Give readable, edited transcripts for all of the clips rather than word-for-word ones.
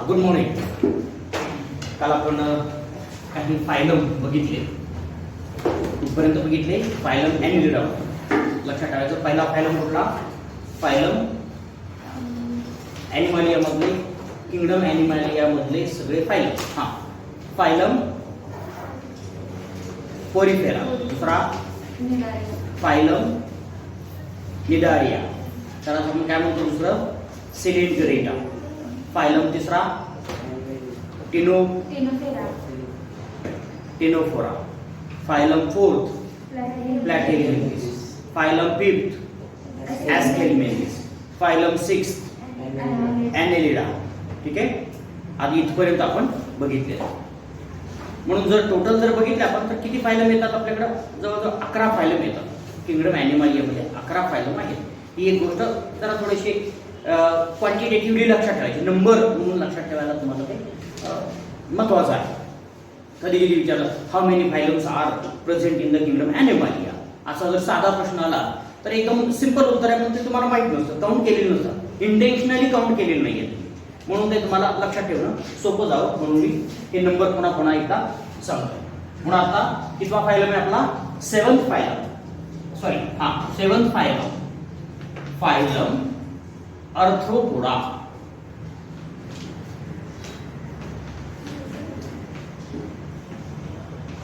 Good morning. काल आपण काही फायलम बघितले. कुठपर्यंत बघितले? Phylum Annelida. लक्षात ठेवायचं, पहिला फायलम कुठला? फायलम ॲनिमलिया मधले, किंगडम ॲनिमलिया मधले सगळे फायलम. हा, फायलम पोरिफेरा. दुसरा फायलम निडारिया. त्याला आपण काय म्हणतो? दुसरं सिलेंटरेटा. फायलम तिसरा ctenophora. Phylum fourth platyhelminthes. Phylum fifth aschelminthes. Phylum sixth annelida. ठीक आहे, आधी इथपर्यंत आपण बघितले. म्हणून जर टोटल जर बघितले आपण तर किती फायलम येतात आपल्याकडे? जवळजवळ 11 फायलम येतात. किंगडम ॲनिमलियामध्ये 11 फायलम आहेत. ही एक गोष्ट जरा थोडीशी क्वांटिटेटिव्हली लक्षात ठेवायची, नंबर म्हणून लक्षात ठेवायला तुम्हाला ते महत्वाचं आहे. कधी कधी विचारलं how many phylums are present in the kingdom animalia, असा जर साधा प्रश्न आला तर एकदम सिंपल उत्तर आहे, पण ते तुम्हाला माहित नसतं, काउंट केलेलं नसतं, इंटेन्शनली काउंट केलेलं नाहीये, म्हणून ते तुम्हाला लक्षात ठेवणं सोपं जावं म्हणून मी हे नंबर पुन्हा एकदा सांगतो. म्हणून आता कितवा फायलम आहे आपला? 7th phylum. सॉरी, हा 7th phylum. Phylum Arthropoda.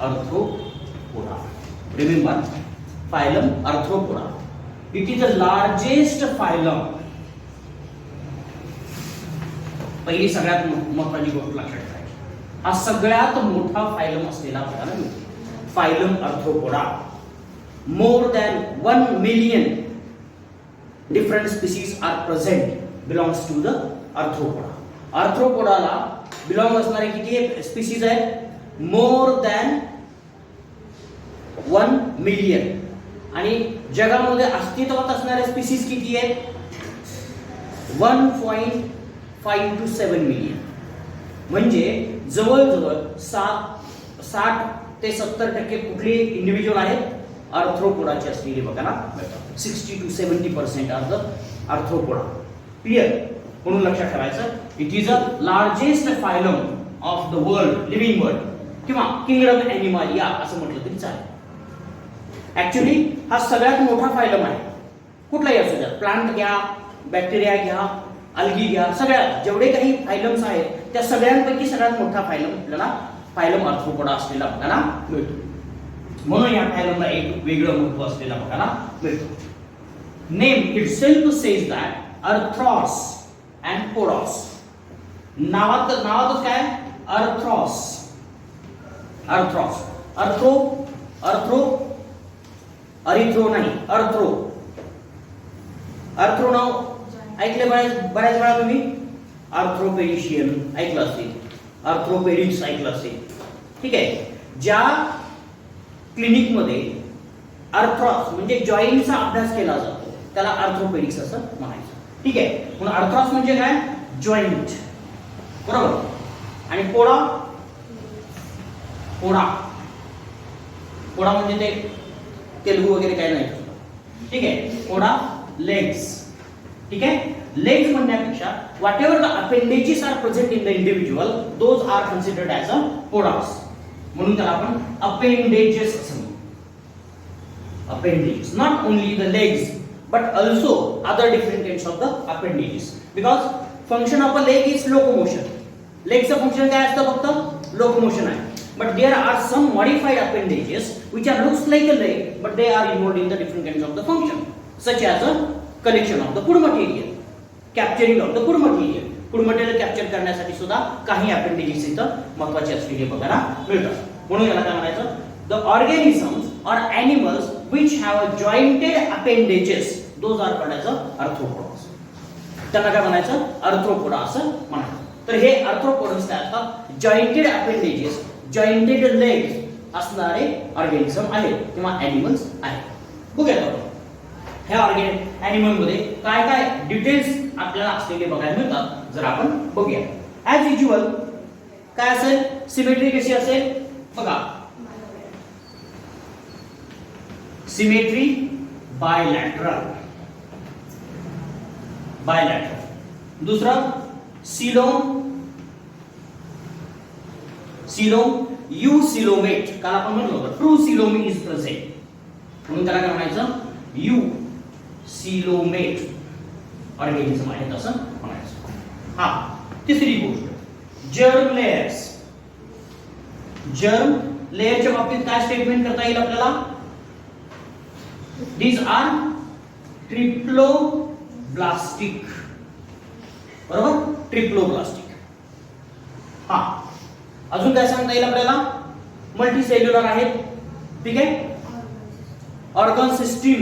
Arthropoda. Remember, phylum Arthropoda. It is the largest phylum. पहिली सगळ्यात महत्त्वाची गोष्ट लक्षात ठेवायची, हा सगळ्यात मोठा फायलम असलेला आपल्याला मिळतो. Phylum arthropoda. More than 1 million different species are present belongs to the arthropoda. arthropodaला बिलॉंग असणारे किती स्पीसीज आहेत? More than 1 million. आणि जगामध्ये अस्तित्वात असणारे स्पीसीज किती आहेत? 1.5 to 7 मिलियन. म्हणजे जवळजवळ 60 ते 70% कुठले इंडिव्हिज्युअल आहेत? आर्थ्रोपोडाचे असलेले बघायला मिळतात. 60 to 70% are the arthropoda. Clear? म्हणून लक्षात ठेवायचं, it is a largest phylum of the world, living world, किंवा किंगडम ॲनिमलिया असं म्हटलं तरी चालेल. ऍक्च्युली हा सगळ्यात मोठा फायलम आहे. कुठलाही असू द्या, प्लांट घ्या, बॅक्टेरिया घ्या, अल्गी घ्या, सगळ्यात जेवढे काही फायलम्स आहेत त्या सगळ्यांपैकी सगळ्यात मोठा फायलम आपल्याला फायलम आर्थ्रोपोडा असलेला बघायला मिळतो. म्हणून या फायलमला एक वेगळं महत्व असलेला बघायला मिळतो. Name itself says that arthros and podos. नावातच काय? अर्थ्रॉस. अर्थ्रॉस. अर्थ्रो अरिथ्रो नाही, अर्थ्रो. अर्थ्रो नाव ऐकले बऱ्याच वेळा तुम्ही. आर्थ्रोपेडिशियन ऐकलं असेल, आर्थ्रोपेडिक्स ऐकलं असेल. ठीक आहे, ज्या क्लिनिक मध्ये अर्थ्रॉस म्हणजे जॉईंटचा अभ्यास केला जातो त्याला आर्थ्रोपेडिक्स असं म्हणायचं. ठीक आहे, म्हणून अर्थ्रॉस म्हणजे काय? जॉईंट. बरोबर. आणि पोडा. पोडा पोडा म्हणजे ते तेलगू वगैरे काय नाही. ठीक आहे, पोडा लेग्स. ठीक आहे, लेग्स म्हणण्यापेक्षा whatever the appendages are present in the individual those are considered as a podas. म्हणून त्याला आपण अपेंडेजेस असं म्हणतो. Appendages, not only the legs but also other different kinds of the appendages. Because function of a leg is locomotion. लेगचं function काय असतं? फक्त locomotion आहे. But there are some modified appendages which are looks like a leg but they are involved in the different kinds of the function such as a collection of the food material, capturing of the food material. Food material capture करण्यासाठी सुद्धा काही appendages इथं महत्त्वाचे असलेले बघायला मिळतात. म्हणून याला काय म्हणायचं? The organisms or animals which have a jointed appendages those are called as arthropods. त्यांना काय म्हणायचं? अर्थ्रोपोडा असं म्हणायचं. तर हे अर्थ्रोपोड्स काय असतात? जॉइंटेड अपेंडेजेस, जॉइंटेड लेग्स असणारे ऑर्गॅनिझम आहेत किंवा ॲनिमल्स आहेत. बघूया आपण ह्या ॲनिमल मध्ये काय काय डिटेल्स आपल्याला असलेले बघायला मिळतात. जर आपण बघूया, ॲज युज्युअल काय असेल? सिमेट्री कशी असेल बघा. Symmetry bilateral. बायलॅटरल. दूसरा सीलोम सिलोम, यूसिलोमेट, काल आपण म्हणलो होतो ट्रू सिलोम इज प्रेझेंट, म्हणून त्याला काय म्हणायचं, यूसिलोमेट ऑर्गॅनिझम आहेत असं म्हणायचं. हा, तिसरी गोष्ट जर्म लेयर्स. जर्म लेयरच्या बाबतीत काय स्टेटमेंट करता येईल आपल्याला, these are ट्रिप्लोब्लास्टिक, बरोबर, ट्रिप्लोब्लास्टिक. हा, अजून काय सांगता येईल आपल्याला, मल्टीसेल्युलर आहेत, ठीक आहे. ऑर्गन सिस्टीम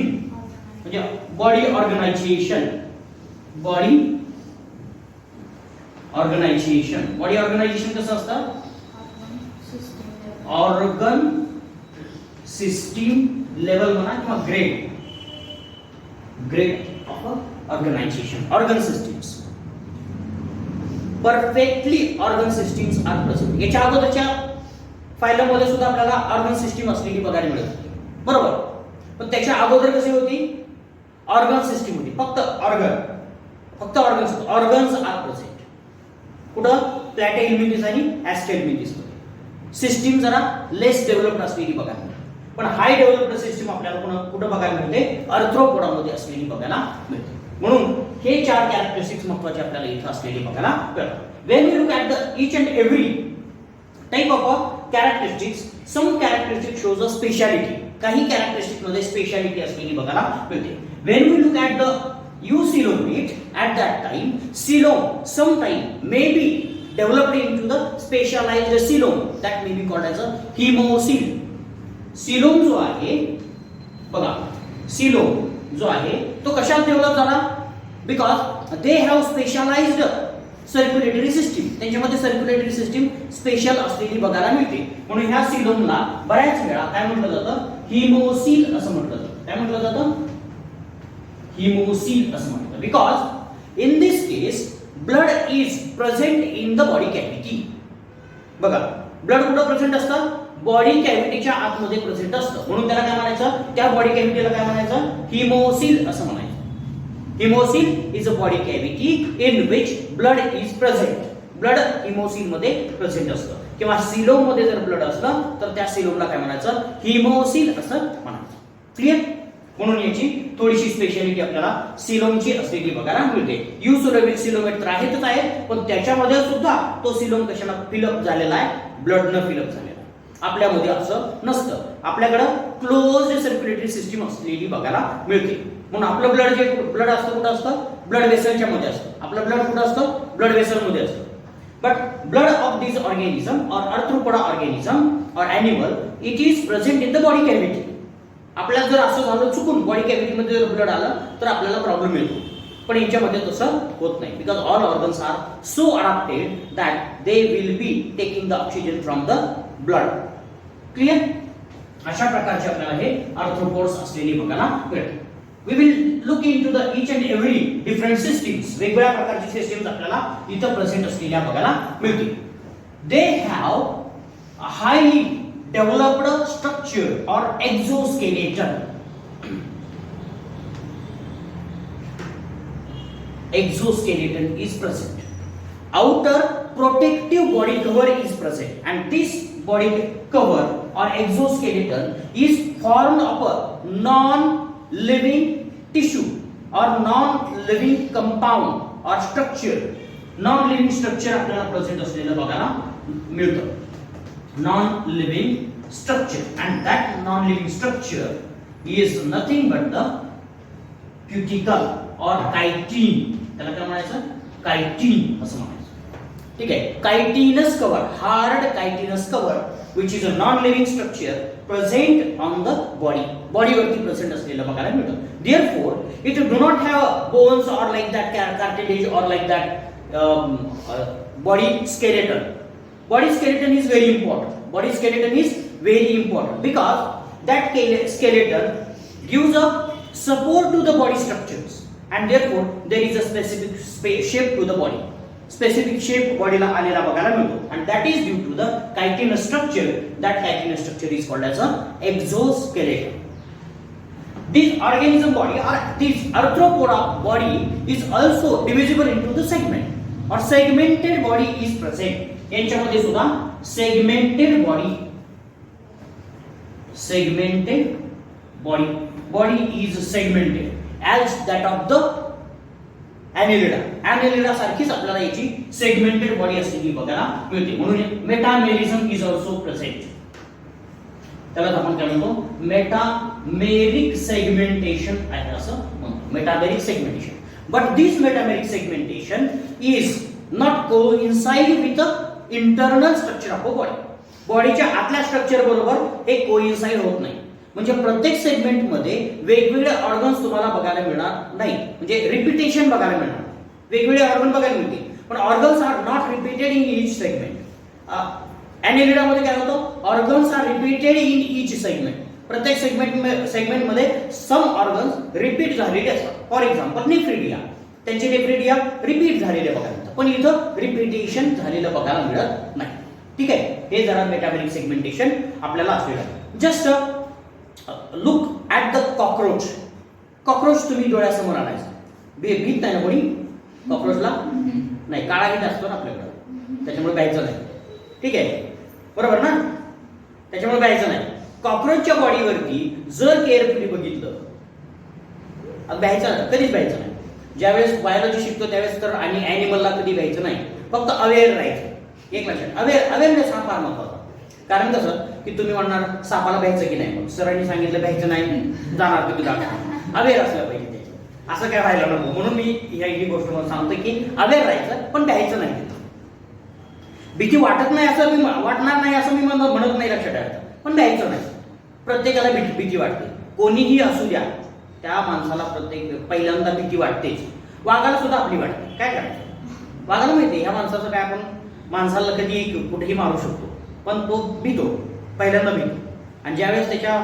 म्हणजे body organisation, body organisation, body organisation कसं असतं, ऑर्गन सिस्टीम लेवल म्हणा किंवा grade of organisation, organ systems. Perfectly organ systems are present. याच्या अगोदरच्या फायलमध्ये सुद्धा आपल्याला ऑर्गन सिस्टीम असलेली बघायला मिळत होती, बरोबर. पण त्याच्या अगोदर कशी होती, ऑर्गन सिस्टीम होती, फक्त ऑर्गन्स, ऑर्गन्स आर प्रेझेंट. कुठं, प्लॅटेलमिथिस आणि ॲस्टेलमिथिस मध्ये. सिस्टीम जरा लेस डेव्हलप्ड असलेली बघायला मिळते, पण हाय डेव्हलप्ड सिस्टीम आपल्याला कुठं बघायला मिळते, आर्थ्रोपोडामध्ये असलेली बघायला मिळते. म्हणून हे 4 कॅरेक्टरिस्टिक्स महत्त्वाचे आपल्याला इथं असलेली बघायला मिळतात. When we look at the each and every type of characteristics, some characteristics shows a speciality. काही कॅरेक्टरिस्टिक्स मध्ये स्पेशालिटी असलेली बघायला मिळते. When we look at the eucoelomate, at that time coelom sometime may be developed into the specialized coelom that may be called as a hemocoel. coelom जो आहे बघा, coelom जो आहे तो कशात डेव्हलप झाला, because they have specialised circulatory system, त्यांच्यामध्ये circulatory system special असलेली बघायला मिळते. म्हणून ह्या सिलोमला बऱ्याच वेळा काय म्हटलं जातं, हिमोसील असं म्हटलं जातं. काय म्हटलं जातं, हिमोसील असं म्हटलं, because in this case blood is present in the body cavity. बघा, ब्लड कुठं प्रेझेंट असतं, बॉडी कॅव्हिटीच्या आतमध्ये प्रेझेंट असतं, म्हणून त्याला काय म्हणायचं, त्या बॉडी कॅव्हिटीला काय म्हणायचं, हिमोसील असं म्हणायचं. Haemocoel is a body cavity in which blood is present. Blood haemocoel मध्ये प्रेझेंट असतं, किंवा सिलोम मध्ये जर ब्लड असलं तर त्या सिलोमला काय म्हणायचं, हिमोसील असं म्हणायचं. क्लिअर. म्हणून याची थोडीशी स्पेशालिटी आपल्याला सिलोमची असलेली बघायला मिळते. यूसिलोमेट तर आहेतच आहे, पण त्याच्यामध्ये सुद्धा तो सिलोम कशाला फिलअप झालेला आहे, ब्लडनं फिलअप झालेला आहे. आपल्यामध्ये असं नसतं, आपल्याकडं क्लोज्ड सर्क्युलेटरी सिस्टीम असलेली बघायला मिळते. म्हणून आपलं ब्लड जे ब्लड असतं कुठं असतं, ब्लड वेसलच्या मध्ये असतं. आपलं ब्लड कुठं असतं, ब्लड वेसल मध्ये असतं. But blood of this organism और arthropoda organism or animal it is present in the body cavity. आपल्याला जर असं झालं चुकून बॉडी कॅव्हिटी मध्ये जर ब्लड आलं तर आपल्याला प्रॉब्लेम येतो, पण यांच्यामध्ये तसं होत नाही, because all organs are so adapted that they will be taking the oxygen from the blood. Clear. अशा प्रकारचे आपल्याला हे आर्थ्रोपोड्स असलेली बघायला मिळते. We will look into the each and every different systems. वेगवेगळ्या प्रकारची सिस्टीम्स आपल्याला इथं प्रेझेंट असलेल्या बघायला मिळतील. They have a highly developed structure or exoskeleton. Exoskeleton is present. Outer protective body cover is present, and this body cover or exoskeleton is formed of a non-living tissue or non-living compound or structure. Non-living structure आपल्याला present असलेलं बघायला मिळतं. Non-living structure, and that non-living structure is nothing but the cuticle or chitin. त्याला काय म्हणायचं, chitin असं म्हणायचं. ठीक आहे. chitinous cover, hard chitinous cover which is a non-living structure present on the body. Body वरती present असलेलं बघायला मिळतं. Therefore, it do not have bones or like that cartilage or like that body skeleton. Body skeleton is very important. Body skeleton is very important because that skeleton gives a support to the body structures, and therefore there is a specific shape to the body. Specific shape बॉडीला आलेला बघायला मिळतो, and that is due to the chitinous structure. That chitinous structure is called as a exoskeleton. This organism body or this arthropoda body is also divisible into the segment or segmented body is present. यांच्यामध्ये सुद्धा segmented body is segmented as that of the annelida सारखीच आपल्याला याची segmented body असलेली बघायला मिळते. म्हणून मेटामेरिझम is also present. त्याला आपण काय म्हणतो, मेटामेरिक सेगमेंटेशन आहे असं म्हणतो, metameric segmentation. But this metameric segmentation is not coincide with the internal structure of a body. बॉडीच्या आतल्या स्ट्रक्चर बरोबर हे कोइन्साइड होत नाही. म्हणजे प्रत्येक सेगमेंट मध्ये वेगवेगळे ऑर्गन्स तुम्हाला बघायला मिळणार नाही, म्हणजे रिपिटेशन बघायला मिळणार. वेगवेगळे ऑर्गन बघायला मिळतील पण organs are not repeated in each segment. Annelida मध्ये काय होतं, organs are repeated in each segment. प्रत्येक सेगमेंट मध्ये सम ऑर्गन्स रिपीट झालेले असतात. फॉर एक्झाम्पल नेफ्रिडिया, त्यांचे नेफ्रिडिया रिपीट झालेले बघायला मिळतात, पण इथं रिपीटेशन झालेलं बघायला मिळत नाही. ठीक आहे, हे जरा मेटामेरिक सेगमेंटेशन आपल्याला असलेलं आहे. Just look at the cockroach. Cockroach तुम्ही डोळ्यासमोर आणायचं. भीत नाही ना कोणी कॉकरोचला? नाही, काळा हिट असतो ना आपल्याकडे, त्याच्यामुळे भ्यायचं नाही. ठीक आहे, बरोबर ना, त्याच्यामुळे भ्यायचं नाही. कॉकरोचच्या बॉडीवरती जर केअरफुली बघितलं, भ्यायचं नाही, कधीच भ्यायचं नाही. ज्यावेळेस बायोलॉजी शिकतो त्यावेळेस तर, आणि ॲनिमलला कधी भ्यायचं नाही, फक्त अवेअर राहायचं. एक लक्षात, अवेअरनेस हा फार महत्वाचा. कारण कसं की तुम्ही म्हणणार सापाला भ्यायचं की नाही, मग सरांनी सांगितलं भ्यायचं नाही, जाणार की तुला अवेअर असलं पाहिजे त्याचं, असं काय व्हायला नको. म्हणून मी ही गोष्ट मला सांगतो की अवेअर राहायचं पण भ्यायचं नाही. भीती वाटत नाही असं मी वाटणार नाही असं मी म्हणत नाही, लक्षात ठेवायचं, पण भ्यायचं नाही. प्रत्येकाला भीती वाटते, कोणीही असू द्या, त्या माणसाला पहिल्यांदा भीती वाटतेच. वाघाला सुद्धा आपली वाटते. काय करायचं, वाघाला माहिती ह्या माणसाचं काय, आपण माणसाला कधी कुठेही मारू शकतो, पण तो भीतो, पहिल्यांदा भीतो. आणि ज्यावेळेस त्याच्या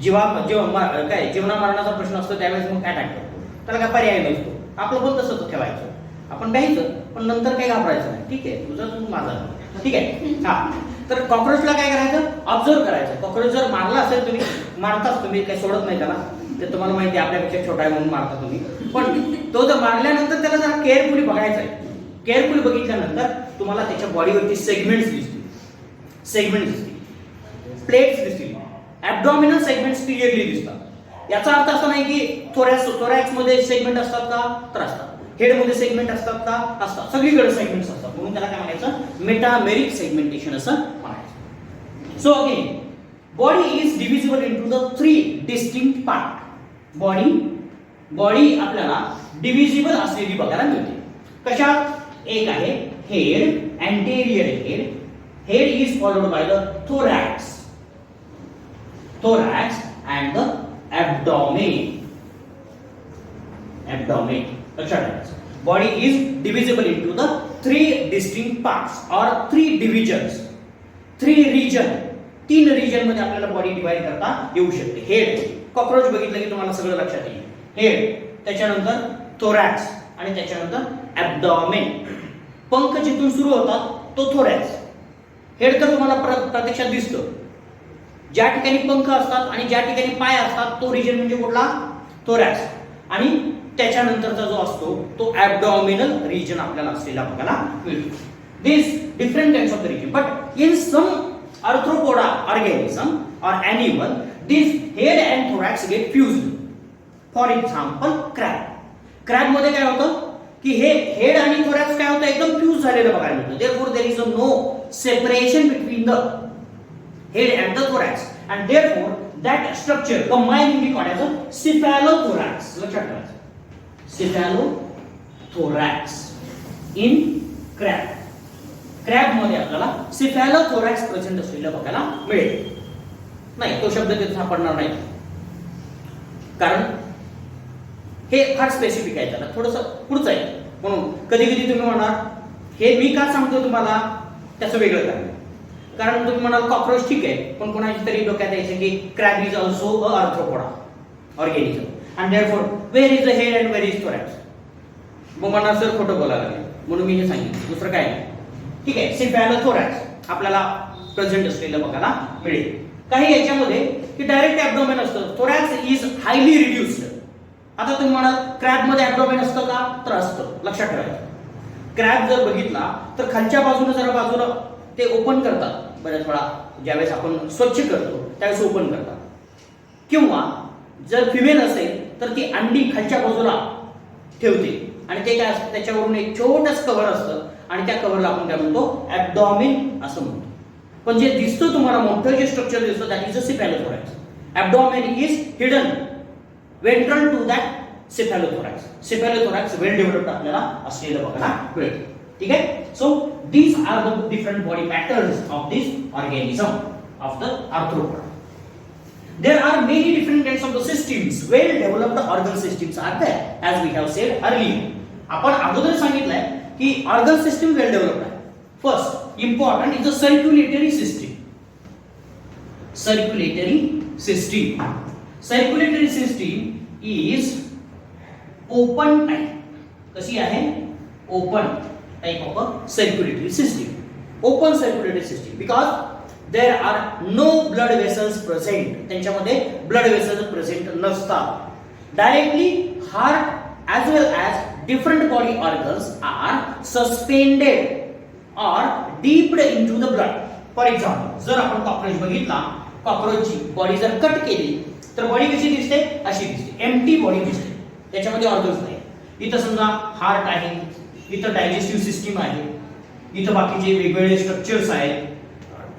जीवना मरणाचा प्रश्न असतो त्यावेळेस मग अटॅक करतो. त्याला काय पर्याय नसतो. आपलं पण तसंच ठेवायचं, आपण भ्यायचं पण नंतर काही घाबरायचं नाही. ठीक आहे, तुझं तू माझा. ठीक आहे, हा. तर कॉकरोचला काय करायचं, ऑब्झर्व करायचं. कॉकरोच जर मारला असेल, तुम्ही मारताच, तुम्ही काही सोडत नाही त्याला, ते तुम्हाला माहिती आहे, आपल्यापेक्षा छोटा आहे म्हणून मारता तुम्ही. पण तो जर मारल्यानंतर त्याला जरा केअरफुली बघायचं आहे. केअरफुली बघितल्यानंतर तुम्हाला त्याच्या बॉडीवरती सेगमेंट्स दिसतील, प्लेट्स दिसतील, ॲब्डॉमिनल सेगमेंट्स क्लिअरली दिसतात. याचा अर्थ असा नाही की थोरॅक्स मध्ये सेगमेंट असतात का, तर असतात. हेड मध्ये सेगमेंट असतात का, असतात. सगळीकडे सेगमेंट्स असतात. म्हणून त्याला काय म्हणायचं, मेटामेरिक सेगमेंटेशन असं म्हणायचं. So again, body is divisible into the 3 distinct part. Body आपल्याला डिव्हिजिबल असलेली बघायला मिळते. कशात, एक आहे head, anterior head. Head is followed by the thorax and the abdomen. लक्षात ठेवायचं. Body is divisible into the 3 distinct parts और 3 डिव्हिजन्स, 3 रिजन. 3 रिजन मध्ये आपल्याला बॉडी डिवाइड करता येऊ शकते. हेड, कॉकरोच बघितलं की तुम्हाला सगळं लक्षात येईल. हेड, त्याच्यानंतर थोरॅक्स आणि त्याच्यानंतर ॲब्डॉमेन. पंख जिथून सुरू होतात तो थोरॅक्स. हेड तर तुम्हाला प्रत्यक्षात दिसतो. ज्या ठिकाणी पंख असतात आणि ज्या ठिकाणी पाय असतात तो रिजन म्हणजे कुठला, थोरॅक्स. आणि त्याच्यानंतरचा जो असतो तो ॲब्डॉमिनल रिजन आपल्याला असलेला बघायला मिळतो. This different types of the region, but in some arthropoda organism or animal this head and thorax get fused. For example crab मध्ये काय होतं की हे हेड आणि थोरॅक्स काय होतं, एकदम फ्यूज झालेलं बघायला मिळतं. Therefore there is no separation between the head and the thorax, and therefore that structure combined will be called as a cephalothorax. लक्षात ठेवायचं, cephalothorax in crab मध्ये आपल्याला cephalothorax प्रेझेंट असलेलं बघायला मिळेल. नाही, तो शब्द तिथे सापडणार नाही, कारण हे फार स्पेसिफिक आहे, त्याला थोडंसं पुढचं आहे. म्हणून कधी कधी तुम्ही म्हणाल हे मी का सांगतो तुम्हाला, त्याचं वेगळं कारण. कारण तुम्ही म्हणाल कॉकरोच ठीक आहे, पण कोणाची तरी डोक्यात यायचं की crab is also a arthropoda organism, and therefore where is the head and where is thorax. मग म्हणाल सर खोटं बोलायला लागले, म्हणून मी हे सांगितलं, दुसरं काय नाही. ठीक आहे, cephalothorax आपल्याला प्रेझेंट असलेलं बघायला मिळेल. काही याच्यामध्ये की डायरेक्ट ॲब्डोमेन असतं, थोरॅक्स इज हायली रिड्युस्ड. आता तुम्ही म्हणाल क्रॅब मध्ये ॲब्डोमेन असतं का, तर असतं. लक्षात ठेवायचं, क्रॅब जर बघितला तर खालच्या बाजूने जरा बाजूला ते ओपन करतात बऱ्याच वेळा, ज्यावेळेस आपण स्वच्छ करतो त्यावेळेस ओपन करतात. किंवा जर फिमेल असेल तर ती अंडी खालच्या बाजूला ठेवते आणि ते काय असतं, त्याच्यावरून एक छोटस कव्हर असतं आणि त्या कव्हरला आपण काय म्हणतो, ॲब्डॉमिन असं म्हणतो. पण जे दिसतं तुम्हाला मोठं जे स्ट्रक्चर दिसतं that is a cephalothorax. Abdomen is hidden ventral to that cephalothorax. Cephalothorax well developed आपल्याला असलेलं बघायला मिळतं. ठीक आहे. So these are the different body patterns of this organism of the arthropoda. There are many different kinds of the systems. Well developed organ systems are there, as we have said earlier. आपण अगोदर सांगितलंय की organ system well developed आहे. First important is the circulatory system. Circulatory system. Circulatory system is open type. कशी आहे? Open type of a circulatory system. Open circulatory system because there are no blood vessels present. त्यांच्यामध्ये blood vessels present नसतात. Directly heart as well as different body organs are suspended or dipped into the blood. For example, जर आपण cockroach बघितला, कॉकरोचची body जर cut केली तर body कशी दिसते? अशी दिसते, एम्प्टी बॉडी दिसते, त्याच्यामध्ये ऑर्गन्स नाही. इथं समजा हार्ट आहे, इथं डायजेस्टिव्ह सिस्टीम आहे, इथं बाकीचे वेगवेगळे स्ट्रक्चर्स आहेत,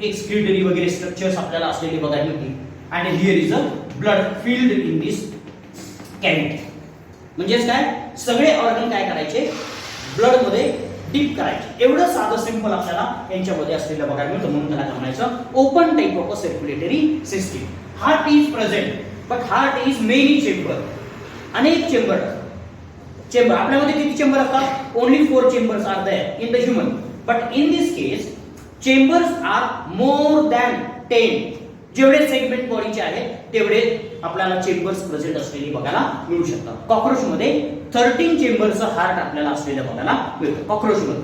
एक्सक्रीटरी वगैरे स्ट्रक्चर्स आपल्याला असलेले बघायला मिळतील. आणि here is a blood filled in this cavity. म्हणजेच काय, सगळे ऑर्गन काय करायचे, ब्लड मध्ये डीप करायचे. एवढं साधं सिंपल आपल्याला यांच्यामध्ये असलेलं बघायला मिळतं. म्हणून त्याला काय म्हणायचं, open type of a circulatory system. Heart is present but heart is many chamber. अनेक चेंबर चेंबर आपल्यामध्ये किती चेंबर असतात? Only 4 chambers are there in the human. But in this case chambers are more than 10. जेवढे segment बॉडीचे आहेत तेवढे आपल्याला chambers present असलेले बघायला मिळू शकतात. कॉकरोच मध्ये 13 चेंबरचं हार्ट आपल्याला असलेलं बघायला मिळतं कॉकरोच मध्ये.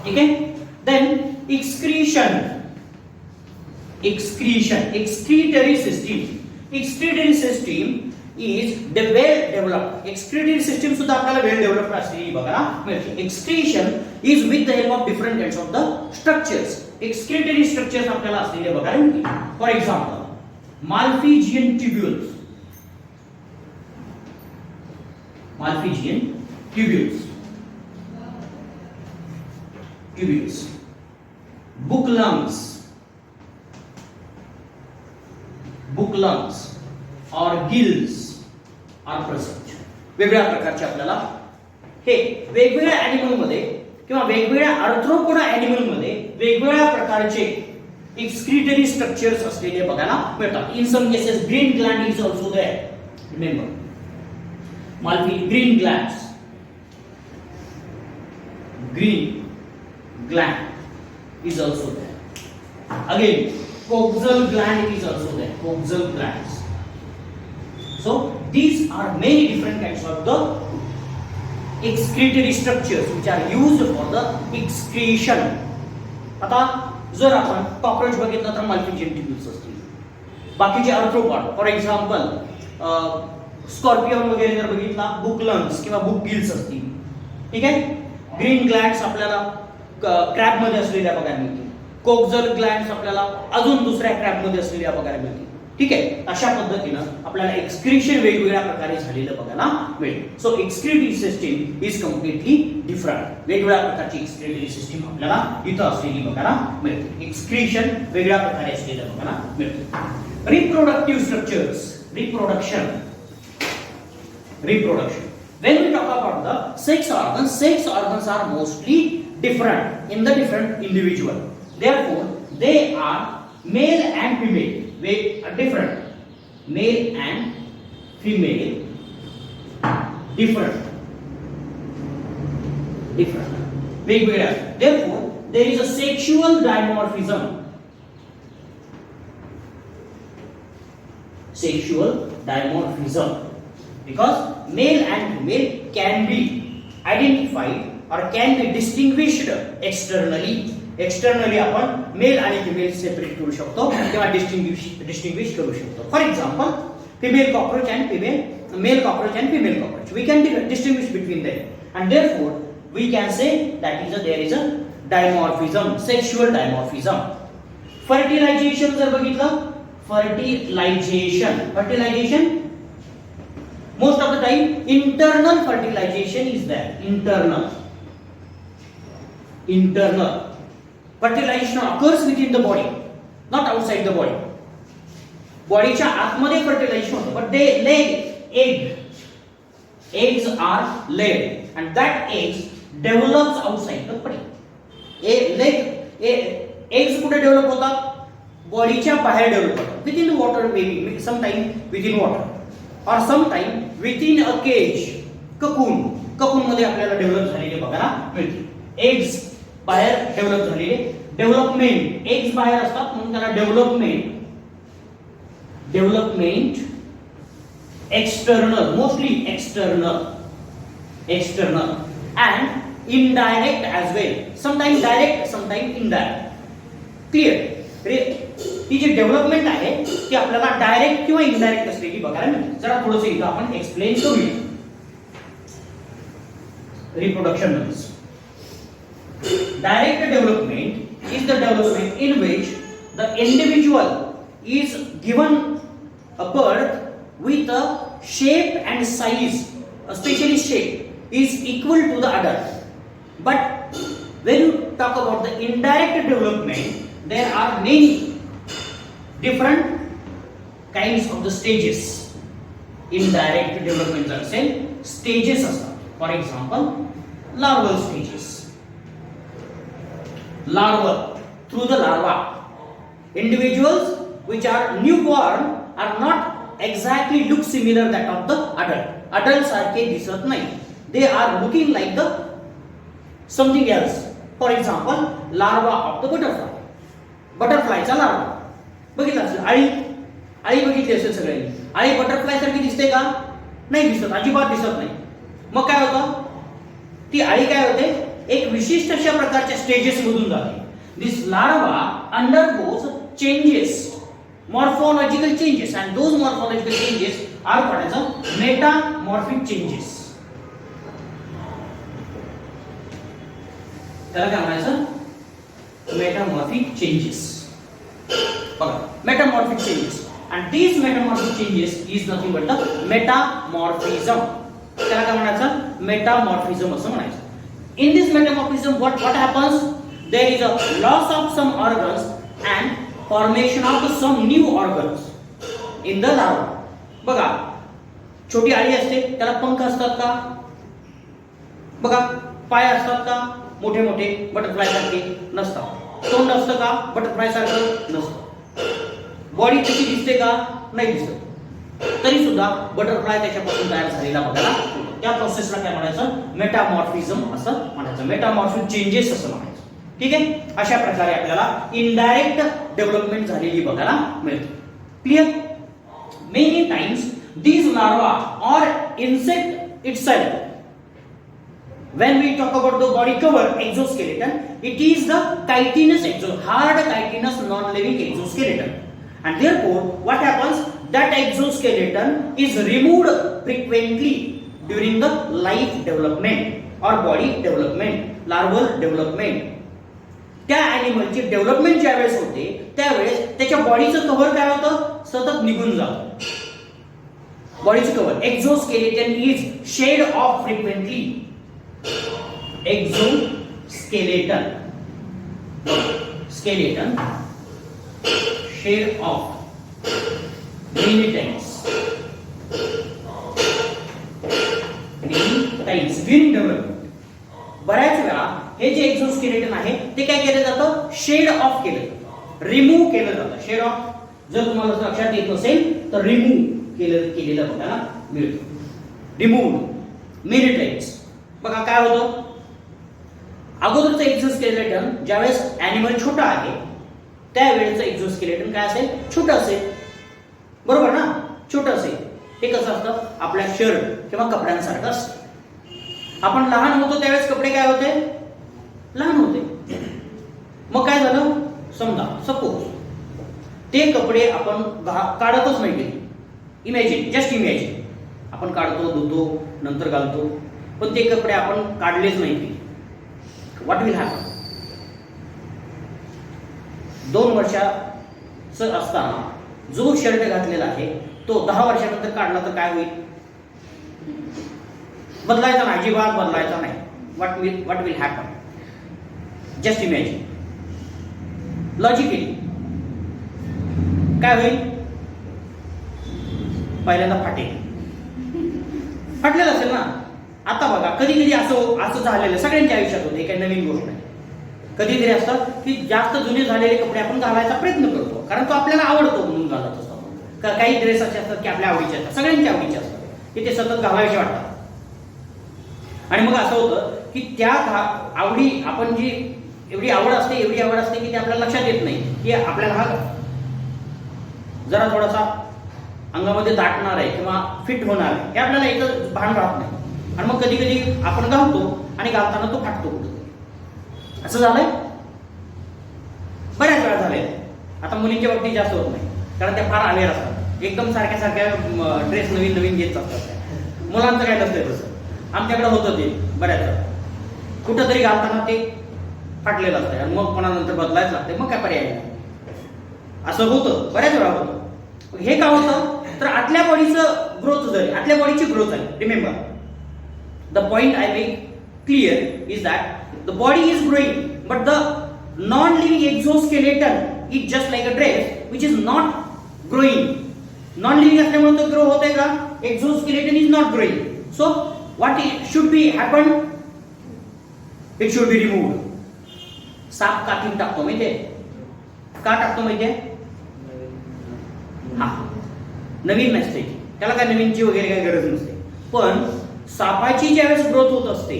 ठीक आहे. Then excretion. Excretory system. Excretory system is the well developed. Excretory system सुद्धा आपल्याला well developed असलेली बघायला मिळते. Excretion is with the help of different kinds of the structures. Excretory structures आपल्याला असलेले बघायला मिळते. For example, Malpighian tubules. Malpighian tubules. Tubules. Book lungs. Book lungs or gills are present. वेगवेगळ्या प्रकारचे आपल्याला हे वेगवेगळ्या ॲनिमल मध्ये किंवा वेगवेगळ्या आर्थ्रोपोडा ॲनिमल मध्ये वेगवेगळ्या प्रकारचे एक्सक्रीटरी स्ट्रक्चर्स असलेले बघायला मिळतात. In some cases green gland is also there. Remember, green glands. Green gland is also there. Again, coxal gland is also there. Coxal glands. So these are many different kinds of the excretory structures which are used for the excretion. आता जर आपण cockroach बघितलं तर मल्पिजियन tubules असतील. बाकीचे arthropod for example scorpion वगैरे जर बघितला, बुक लंग्स किंवा बुक गिल्स असतील. ठीक आहे. ग्रीन ग्लँड्स आपल्याला क्रॅब मध्ये असलेल्या बघायला मिळतील. कोक्झल ग्लँड्स आपल्याला अजून दुसऱ्या क्रॅब मध्ये असलेल्या बघायला मिळतील. ठीक आहे. अशा पद्धतीनं आपल्याला एक्सक्रीशन वेगवेगळ्या प्रकारे झालेलं बघायला मिळेल. So excretory system is completely different. वेगवेगळ्या प्रकारची एक्सक्रीटरी सिस्टीम आपल्याला इथं असलेली बघायला मिळते. एक्सक्रीशन वेगळ्या प्रकारे असलेलं बघायला मिळतं. Reproductive structures. Reproduction. When we talk about the sex organs are mostly different in the different individual. Therefore, they are male and female. They are different. Male and female different. वेगवेगळ्या. Therefore, there is a sexual dimorphism. Because male and female can be identified or can be distinguished externally. Externally आपण mail आणि female separate करू शकतो किंवा distinguish करू शकतो. For example female cockroach and female, male cockroach and female cockroach. We can distinguish between them, and therefore we can say that there is a dimorphism, sexual dimorphism. Fertilization जर बघितलं, fertilization most of the time internal fertilization is there. Internal fertilization occurs within the body, not outside the body. बॉडीच्या आतमध्ये fertilisation होतं, but they lay eggs are laid and that eggs develops outside the body. eggs कुठे develop होतात? बॉडीच्या बाहेर develop होतात, within water, maybe some time within water or some time within a cage, cocoon मध्ये आपल्याला develop झालेले बघायला मिळते. एग्स बाहेर डेव्हलप झालेले, डेव्हलपमेंट, एग्स बाहेर असतात म्हणून त्याला development external, mostly external and indirect as well, sometimes direct, sometimes indirect. Clear? He G development आहे ती आपल्याला डायरेक्ट किंवा इनडायरेक्ट असलेली बघायला मिळते. जरा थोडंसं इथं आपण एक्सप्लेन करूया. रिप्रोडक्शन मध्ये direct development is the development in which the individual is given a birth with a shape and size, especially shape, is equal to the adult. But when you talk about the indirect development, there are many different kinds of the stages. Indirect development are stages असतात. For example, larval stages. Through the larva, individuals which are newborn are not exactly look similar that of the adult. Adults सारखे दिसत नाही. They are looking like the something else. For example, larva of the butterfly. बटरफ्लायचा larva बघितला असेल. अळी बघितली असेल सगळ्यांनी. अळी बटरफ्लाय सारखी दिसते का? नाही दिसत, अजिबात दिसत नाही. मग काय होतं? ती अळी काय होते? एक विशिष्ट अशा प्रकारच्या स्टेजेस मधून जाते. This larva undergoes changes, morphological changes, and those morphological changes are called as metamorphic changes. त्याला काय म्हणायचं? Metamorphic changes. बघा, metamorphic changes, and these metamorphic changes is nothing but the metamorphism. त्याला काय म्हणायचं? Metamorphism असं म्हणायचं. In this metamorphism, what happens? There is a loss of some organs and formation of some new organs in the larva. बघा, छोटी अळी असते, त्याला पंख असतात का? बघा, पाय असतात का? मोठे मोठे बटरफ्लाय सारखे नसतात. तोंड असतं का? बटरफ्लाय सारखं नसतं. बॉडी तशी दिसते का? नाही दिसत. तरी सुद्धा बटरफ्लाय त्याच्यापासून तयार झालेला बघायला. त्या प्रोसेसला काय म्हणायचं? मेटामॉर्फिझम असं म्हणायचं. मेटामॉर्फिक चेंजेस असं म्हणायचं. ठीक आहे. अशा प्रकारे आपल्याला इनडायरेक्ट डेव्हलपमेंट झालेली बघायला मिळते. Clear? Many times these larva or insect itself, when we talk about the body cover, exoskeleton, it is the chitinous hard chitinous non-living exoskeleton, and therefore what happens, that exoskeleton is removed frequently during the life development or body development, larval development. त्या ॲनिमलची development ज्यावेळेस होते त्यावेळेस त्याच्या बॉडीचं cover काय होतं? सतत निघून जातं. बॉडीचं cover exoskeleton is shed off frequently. Exoskeleton shed off many times in development. बऱ्याच वेळा हे जे एक्झोस्केलेटन आहे ते काय केलं जातं? शेड ऑफ केलं जातं, रिमूव्ह केलं जातं. शेड ऑफ जर तुम्हाला लक्षात येत असेल तर रिमूव्ह केलेलं बघायला मिळतं. Remove many times. बघा काय होतं? अगोदरचं एक्झोस्केलेटन ज्यावेळेस ॲनिमल छोटा आहे त्यावेळेचं एक्झोस्केलेटन काय असेल? छोटं असेल. बरोबर ना? छोटं असेल. हे कसं असतं? आपल्या शर्ट किंवा कपड्यांसारखं असतं. आपण लहान होतो त्यावेळेस कपडे काय होते? लहान होते. मग काय झालं? समजा सपोज ते कपडे आपण काढतच नाही. जस्ट इमॅजिन आपण काढतो, धुतो, नंतर घालतो, पण ते कपडे आपण काढलेच नाही. What will happen? 2 वर्षाचं असताना जो शर्ट घातलेला आहे तो 10 वर्षानंतर काढला तर काय होईल? बदलायचा नाही, अजिबात बदलायचा नाही. What will happen? Just imagine. Logically काय होईल? पहिल्यांदा फाटलेलं असेल ना. आता बघा, कधी कधी असं झालेलं सगळ्यांच्या आयुष्यात होतं. हे काही नवीन गोष्ट नाही. कधीतरी असतं की जास्त जुने झालेले कपडे आपण घालायचा प्रयत्न करतो, कारण तो आपल्याला आवडतो म्हणून घालत असतो. काही ड्रेस असे असतात की आपल्या आवडीचे असतात, सगळ्यांच्या आवडीचे असतात, की ते सतत घालायचे वाटतात. आणि मग असं होतं की त्या आवडी, आपण जी एवढी आवड असते की ते आपल्याला लक्षात येत नाही की आपल्याला हा जरा थोडासा अंगामध्ये दाटणार आहे किंवा फिट होणार आहे, हे आपल्याला एकच भान राहत नाही. आणि मग कधी कधी आपण घालतो आणि घालताना तो फाटतो कुठं. असं झालंय, बऱ्याच वेळा झालंय. आता मुलींच्या बाबतीत जास्त होत नाही, कारण त्या फार अवेअर असतात, एकदम सारख्या ड्रेस नवीन घेत असतात. मुलांचं काय नसतंय तसं. आमच्याकडे होतं ते बऱ्याच वेळा. कुठं तरी घालताना ते फाटलेलं असतं आणि मग कोणानंतर बदलायचं लागतंय, मग काय पर्याय नाही. असं होतं, बऱ्याच वेळा होतं. हे का होतं? तर आतल्या बॉडीचं ग्रोथ झाली, आतल्या बॉडीची ग्रोथ झाली. Remember, the point I make clear is that the body is growing, but the non-living exoskeleton is just like a dress which is not growing. Non-living असल्यामुळे तो ग्रो होतोय का? Exoskeleton is not growing. So what should be happen? It should be removed. साप काठी टाकतो माहितीये का? टाकतो माहितीये? हा, नवीन नसते, त्याला काय नवीनची वगैरे काही गरज नसते. पण सापाची ज्यावेळेस ग्रोथ होत असते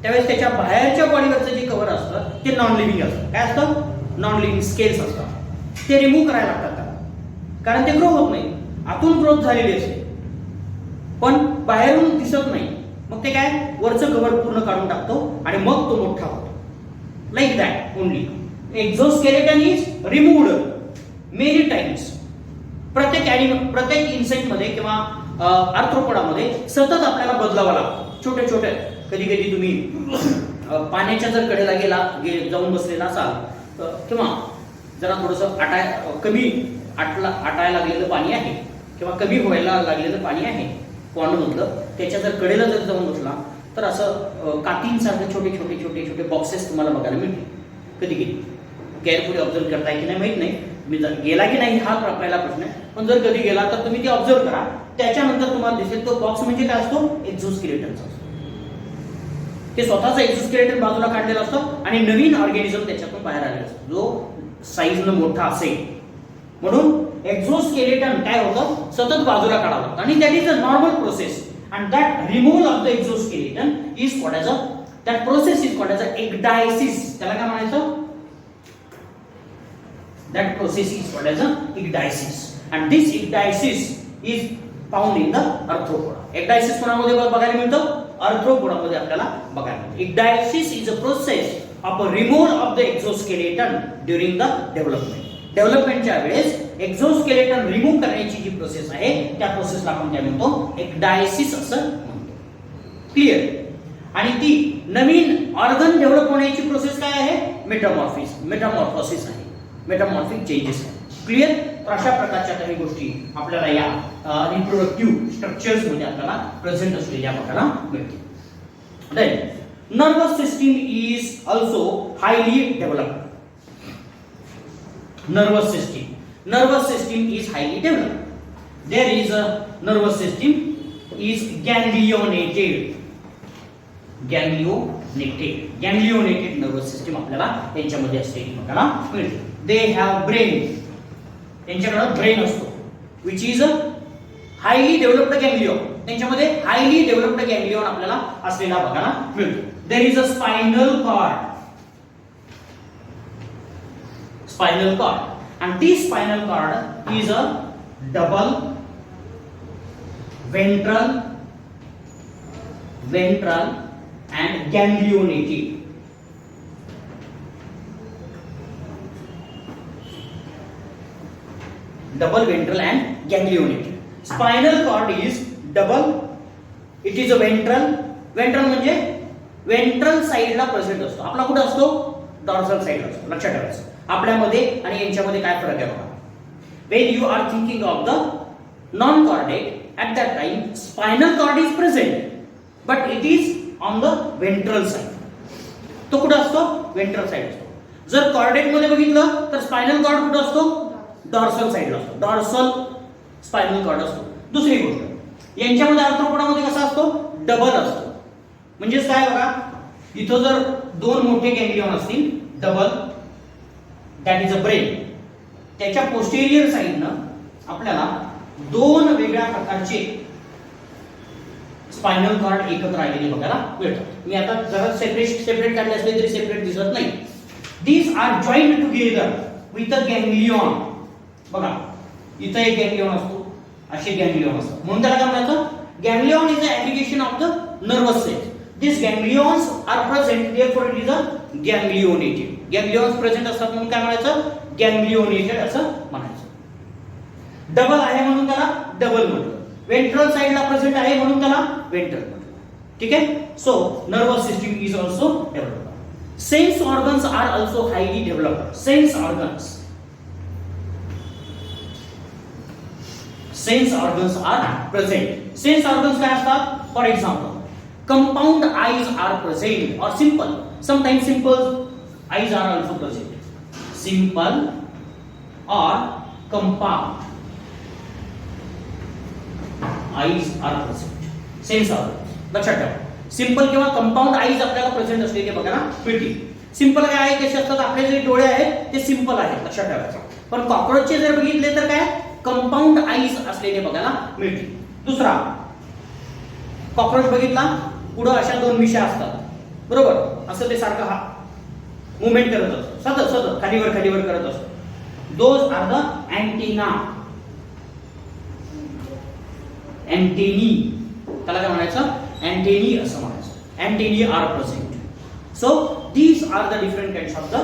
त्यावेळेस त्याच्या बाहेरच्या बॉडीवरचं जे कव्हर असतं ते नॉन लिव्हिंग असतं. काय असतं? नॉन लिव्हिंग स्केल्स असतात. ते रिमूव्ह करायला लागतात त्याला, कारण ते ग्रो होत नाही. आतून ग्रोथ झालेली असते पण बाहेरून दिसत नाही. मग ते काय, वरचं कव्हर पूर्ण काढून टाकतो आणि मग तो मोठा होतो. Like that only. Exoskeleton is removed many times. प्रत्येक इन्सेक्टमध्ये किंवा आर्थ्रोपोडामध्ये सतत आपल्याला बदलावा लागतो. छोटे छोटे, कधी कधी तुम्ही पाण्याच्या जर कडेला जाऊन बसलेला असाल किंवा जरा थोडंसं कमी आटायला लागलेलं पाणी आहे किंवा कमी व्हायला लागलेलं पाणी आहे पॉन्डमधलं, त्याच्या जर कडेला जर जाऊन बसला तर असं कातींसारखे छोटे छोटे छोटे छोटे बॉक्सेस तुम्हाला बघायला मिळतील. कधी कधी केअरफुली ऑब्झर्व करताय की नाही माहित नाही, मी गेला की नाही हा पहिला प्रश्न आहे. पण जर कधी गेला तर तुम्ही ते ऑब्झर्व करा. त्याच्यानंतर तुम्हाला दिसेल तो बॉक्स म्हणजे काय असतो? एक्झोस्केलेटनचा असतो. ते स्वतःचा एक्झोस्केलेटन बाजूला काढलेला असतो आणि नवीन ऑर्गॅनिझम त्याच्यातून बाहेर आलेला असतो, जो साईजनं मोठा असेल. म्हणून एक्झोस्केलेटन काय होतं? सतत बाजूला काढावं लागतं आणि that is a normal process. And that removal of the exoskeleton is called as a, that process is called as a ecdysis. त्याला काय म्हणायचं? That process is called as a ecdysis, and this ecdysis is found in the arthropoda. Ecdysis कोणामध्ये बघायला मिळतं? आर्थ्रोपोडामध्ये आपल्याला बघायला मिळतं. Ecdysis is a process of a removal of the exoskeleton during the development. डेव्हलपमेंटच्या वेळेस एक्झोस्केलेटन रिमूव्ह करण्याची जी process आहे त्या प्रोसेसला आपण काय म्हणतो? एक्डायसिस असं म्हणतो. क्लिअर? आणि ती नवीन ऑर्गन डेव्हलप होण्याची प्रोसेस काय आहे? मेटामॉर्फोसिस आहे. मेटामॉर्फिक चेंजेस आहे. क्लिअर? तर अशा प्रकारच्या काही गोष्टी आपल्याला या रिप्रोडक्टिव्ह स्ट्रक्चर्स मध्ये आपल्याला प्रेझेंट असलेल्या बघायला मिळतील. Then nervous system is also highly developed. nervous system is highly developed. There is a nervous system is ganglionated nervous system आपल्याला त्यांच्यामध्ये असते बघायला मिळते. They have brain, त्यांच्याकडे ब्रेन असतो, which is a highly developed ganglion. त्यांच्यामध्ये highly developed ganglion आपल्याला असलेला बघायला मिळतो. There is a spinal cord, and this spinal cord is a double ventral and ganglionated. Double ventral and ganglionated. Spinal cord is double. It is a ventral म्हणजे ventral साइडला present असतो. आपला कुठे असतो? डॉर्सल साइडला असतो. लक्षात ठेवायचं. आपल्यामध्ये आणि यांच्यामध्ये काय फरक आहे बघा. When you are thinking of the non-chordate, at that time spinal cord is present, but it is on the ventral side. तो कुठे असतो? वेंट्रल साइड असतो. जर कॉर्डेट मध्ये बघितलं तर स्पायनल कॉर्ड कुठे असतो? डॉर्सल साइडला असतो. डॉर्सल स्पायनल कॉर्ड असतो. दुसरी गोष्ट, यांच्यामध्ये आर्थ्रोपोडामध्ये कसा असतो? डबल असतो. म्हणजेच काय बघा, इथं जर दोन मोठे गॅंग्लियॉन असतील, double, that is a brain, त्याच्या पोस्टेरियर साइडनं आपल्याला दोन वेगळ्या प्रकारचे स्पायनल कॉर्ड एकत्र आलेले बघायला मिळतात. मी आता जरा सेपरेट काढले असले तरी सेपरेट दिसत नाही. These are joint together with a ganglion. बघा, इथं एक गॅंग्लियॉन असतो, असे गॅंग्लियॉन असतात. म्हणून त्याला काय म्हणायचं? Ganglion is a application of the nervous cells. These ganglions are present, therefore it is a ganglionated. Ganglions present असतात म्हणून काय म्हणायचं? Ganglionated असं म्हणायचं. डबल आहे म्हणून त्याला डबल म्हटलं. वेंट्रल साइडला प्रेझेंट आहे म्हणून त्याला वेंट्रल म्हटलं. ठीक आहे. So nervous system is also developed. Sense organs are also highly developed. Sense organs are present. Sense organs काय असतात? For example, compound eyes are present or simple. Sometimes simple eyes are also present. Simple or compound eyes are present. Sense organs. लक्षात ठेवा. Simple किंवा compound eyes आपल्याला present असलेले बघा ना मिळतील. सिंपल काय आहे? कसे असतात? आपले जे डोळे आहेत ते सिंपल आहेत. लक्षात ठेवायचं. पण कॉकरोचचे जर बघितले तर काय? कंपाऊंड आईज असलेले बघायला मिळतील. दुसरा, कॉकरोच बघितला, पुढे अशा दोन मिशा असतात, बरोबर? असं ते सारखं हा मुवमेंट करत असतो, सतत खालीवर करत असतो. Those are the antenna. Antennae, त्याला काय म्हणायचं? अँटेनी असं म्हणायचं. Antennae are present. So these are the different kinds of the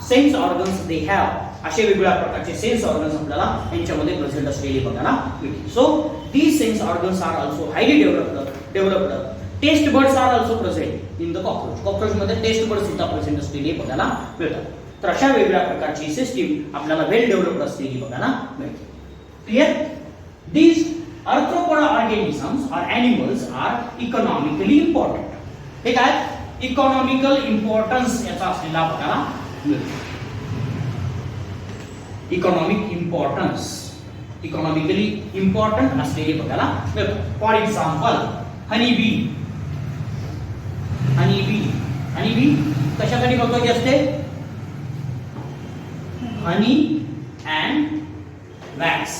sense organs they have. असे वेगवेगळ्या प्रकारचे सेन्स ऑर्गन्स आपल्याला यांच्यामध्ये प्रेझेंट असलेले बघायला मिळतील. So these sense organs are also highly developed. Taste buds are also present in the cockroach. Cockroach मध्ये taste bud सुद्धा प्रेझेंट असलेले बघायला मिळतात. तर अशा वेगवेगळ्या प्रकारची सिस्टीम आपल्याला वेल डेव्हलप्ड असलेली बघायला मिळते. क्लियर? दीज आर्थ्रोपोडा ऑर्गॅनिझम्स और एनिमल्स आर इकॉनॉमिकली इम्पॉर्टंट. हे काय? इकॉनॉमिकल इम्पॉर्टन्स याचा असलेला बघायला मिळतो. इकॉनॉमिक इम्पॉर्टन्स, इकॉनॉमिकली इम्पॉर्टंट असलेले बघायला मिळतो. फॉर एक्झाम्पल, हनी बी कशासाठी महत्वाची असते? हनी अँड वॅक्स.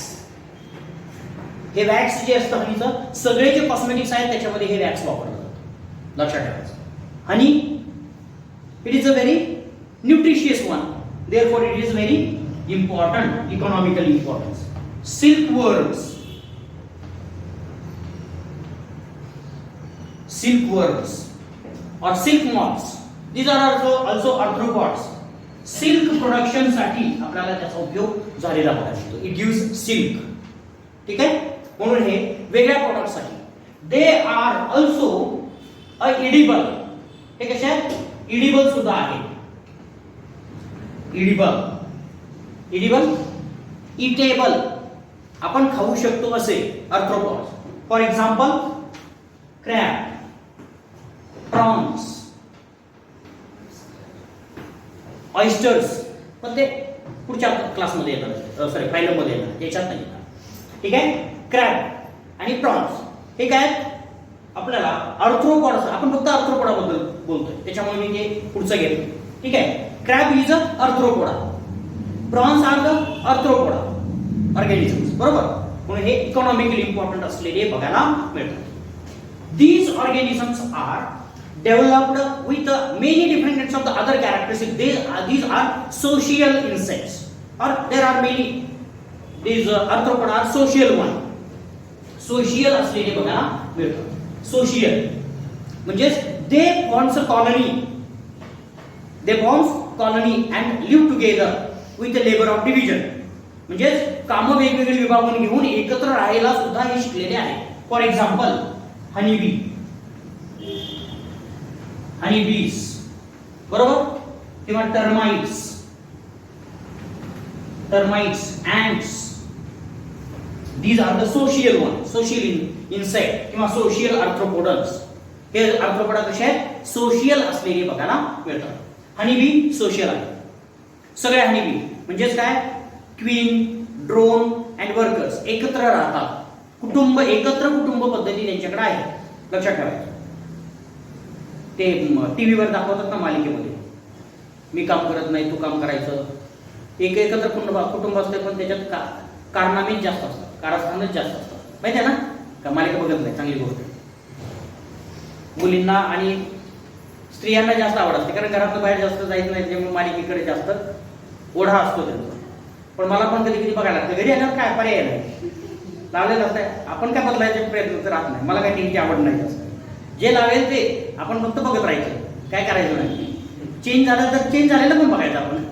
हे वॅक्स जे असतं हनीचं, सगळे जे कॉस्मेटिक्स आहेत त्याच्यामध्ये हे वॅक्स वापरलं जातं. लक्षात ठेवायचं. Honey, it is a very nutritious one, therefore it is very important, economical importance. Silkworms or silk moths, these are also arthropods. Silk production साठी आपल्याला त्याचा उपयोग झालेला बघायला मिळतो. It gives silk. ठीक आहे. म्हणून हे वेगळ्या प्रोडक्ट साठी. They are also a edible. हे कसे आहेत? इडिबल सुद्धा आहे. इडिबल, इटेबल, आपण खाऊ शकतो असे arthropods. For example, crab, prawns, oysters. पण ते पुढच्या क्लासमध्ये येतात, सॉरी फायलममध्ये येतात, याच्यात नाही येतात. ठीक आहे. क्रॅब आणि प्रॉन्स हे काय? आपल्याला आर्थ्रोपॉड्स, आपण फक्त आर्थ्रोपोडाबद्दल बोलतोय त्याच्यामुळे मी ते पुढचं घेतो. ठीक आहे. Crab is a arthropoda, prawns are the arthropoda organisms, बरोबर? म्हणून हे इकॉनॉमिकली इम्पॉर्टंट असलेले बघायला मिळतात. These organisms are developed with many different kinds of the other characteristics. These are social insects, or there are many. These arthropods are social one. Social असलेले बघायला मिळतात. Social म्हणजे they forms a colony. They forms colony and live together with the labor of division. म्हणजे काम वेगवेगळे विभागून घेऊन एकत्र राहायला सुद्धा हे शिकलेले आहे. For example, honey bee. हनी बीज, बरोबर, किंवा termites, ants, these are the social one, social insect किंवा social arthropods. हे आर्थ्रोपोडा कसे आहेत, सोशियल असलेली बघायला मिळतात. हनी बी सोशियल आहे. सगळे हनी बी म्हणजेच काय, क्वीन, ड्रोन अँड वर्कर्स एकत्र राहतात. कुटुंब, एकत्र कुटुंब पद्धती त्यांच्याकडे आहे, लक्षात ठेवायचं. ते टीव्हीवर दाखवतात ना मालिकेमध्ये, मी काम करत नाही तू काम करायचं. एकत्र कुटुंब असते, पण त्याच्यात कारनामेच जास्त असतात, कारस्थानच जास्त असतात, माहिती आहे ना. का मालिका बघत नाही, चांगली गोष्ट. मुलींना आणि स्त्रियांना जास्त आवड असते, कारण घरातून बाहेर जास्त जायचं नाही, त्यामुळे मालिकेकडे जास्त ओढा असतो त्यांचा. पण मला पण कधी कधी बघायला लागतं, घरी येणार काय पर्याय नाही, लावलेलं असतं. आपण काय बदलायचे प्रयत्न तर राहत नाही, मला काय टीव्हीची आवड नाही जास्त. जे लावेल ते आपण फक्त बघत राहायचं, काय करायचं नाही. चेंज झालं तर चेंज झालेलं पण बघायचं आपण,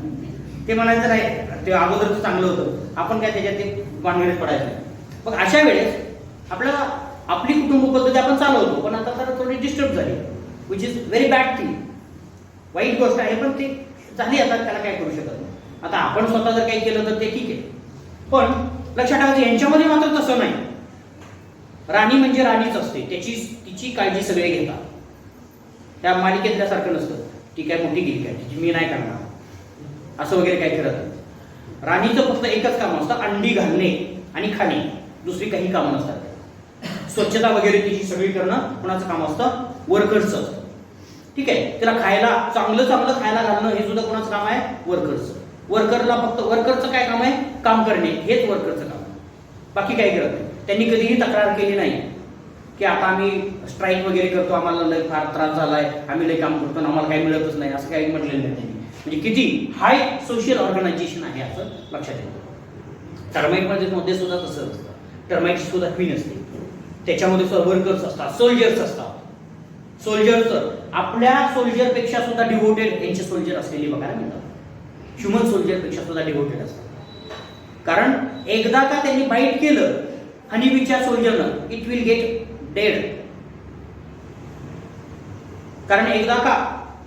ते म्हणायचं नाही ते अगोदरच चांगलं होतं, आपण काय त्याच्यात ते भानगडीत पडायचं नाही. मग अशा वेळेस आपल्याला आपली कुटुंब पद्धती आपण चालवतो, पण आता तर थोडी डिस्टर्ब झाली, which is very bad thing, वाईट गोष्ट आहे, पण ते झाली, आता त्याला काय करू शकत नाही. आता आपण स्वतः जर काही केलं तर ते ठीक आहे, पण लक्षात ठेवायचं यांच्यामध्ये मात्र तसं नाही. राणी म्हणजे राणीच असते, तिची काळजी सगळे घेतात. त्या मालिकेतल्यासारखं नसतं, ती काय मोठी गेली काय, तिची मी नाही करणार असं वगैरे काय करत नाही. राणीचं फक्त एकच काम असतं, अंडी घालणे आणि खाणे, दुसरी काही कामं नसतात. स्वच्छता वगैरे तिची सगळी करणं कोणाचं काम असतं, वर्कर्सचं. ठीक आहे, त्याला खायला चांगलं खायला घालणं हे सुद्धा कोणाचं काम आहे, वर्कर्सचं. वर्करला फक्त वर्करचं काय काम आहे, काम करणे, हेच वर्करचं काम आहे, बाकी काही करत नाही. त्यांनी कधीही तक्रार केली नाही की आता आम्ही स्ट्राईक वगैरे करतो, आम्हाला लय फार त्रास झालाय, आम्ही लय काम करतो, आम्हाला काही मिळतच नाही, असं काही म्हटलेलं नाही त्यांनी. म्हणजे किती हाय सोशल ऑर्गनायझेशन आहे असं लक्षात येतं. टर्माइटमध्ये सुद्धा तसं असतं, टर्माइट सुद्धा क्वीन असते, त्याच्यामध्ये वर्कर्स असतात, सोल्जर्स असतात. सोल्जर्स आपल्या सोल्जर पेक्षा सुद्धा डिव्होटेड यांचे सोल्जर असलेले बघायला मिळतात. ह्युमन सोल्जर पेक्षा सुद्धा डिव्होटेड असतात. कारण एकदा का त्यांनी बाईट केलं हनीबीच्या सोल्जरनं, इट विल गेट डेड. कारण एकदा का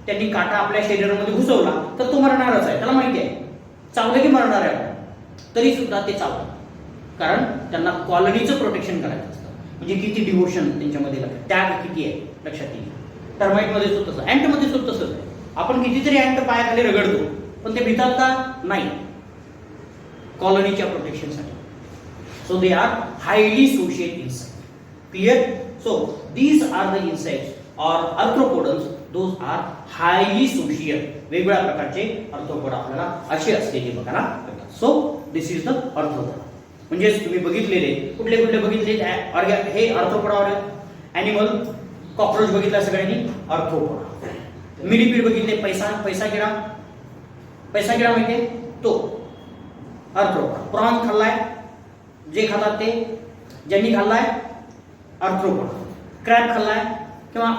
त्यांनी काटा आपल्या शरीरामध्ये घुसवला तर तो मरणारच आहे, त्याला माहिती आहे, चावलं की मरणार आहे. तरी सुद्धा ते चावतात, कारण त्यांना कॉलनीचं प्रोटेक्शन करायचं असतं. म्हणजे किती डिव्होशन त्यांच्यामध्ये, त्याग किती आहे लक्षात येईल. टर्माइटमध्ये सुद्धा तसं, अँटमध्ये सुद्धा तसंच आहे. आपण कितीतरी अँट पायाखाली रगडतो, पण ते भितात का नाही, कॉलनीच्या प्रोटेक्शनसाठी. So they are highly social insect. Clear? So these are the insects or arthropodans, those are highly social. वेगवेगळ्या प्रकारचे आर्थ्रोपोड आपल्याला असे असलेले बघायला मिळतात. So this is the arthropod. म्हणजे तुम्ही बघितलेले कुठले बघितले, हे आर्थ्रोपोड ॲनिमल. कॉकरोच बघितला सगळ्यांनी, आर्थ्रोपोड. मिलीपीड बघितले, पैसा किडा माहितीये तो आर्थ्रोपोड. प्रॉन खाल्लाय, जे खातात ते, ज्यांनी खाल्लाय आर्थ्रोपोड. क्रॅब खाल्लाय किंवा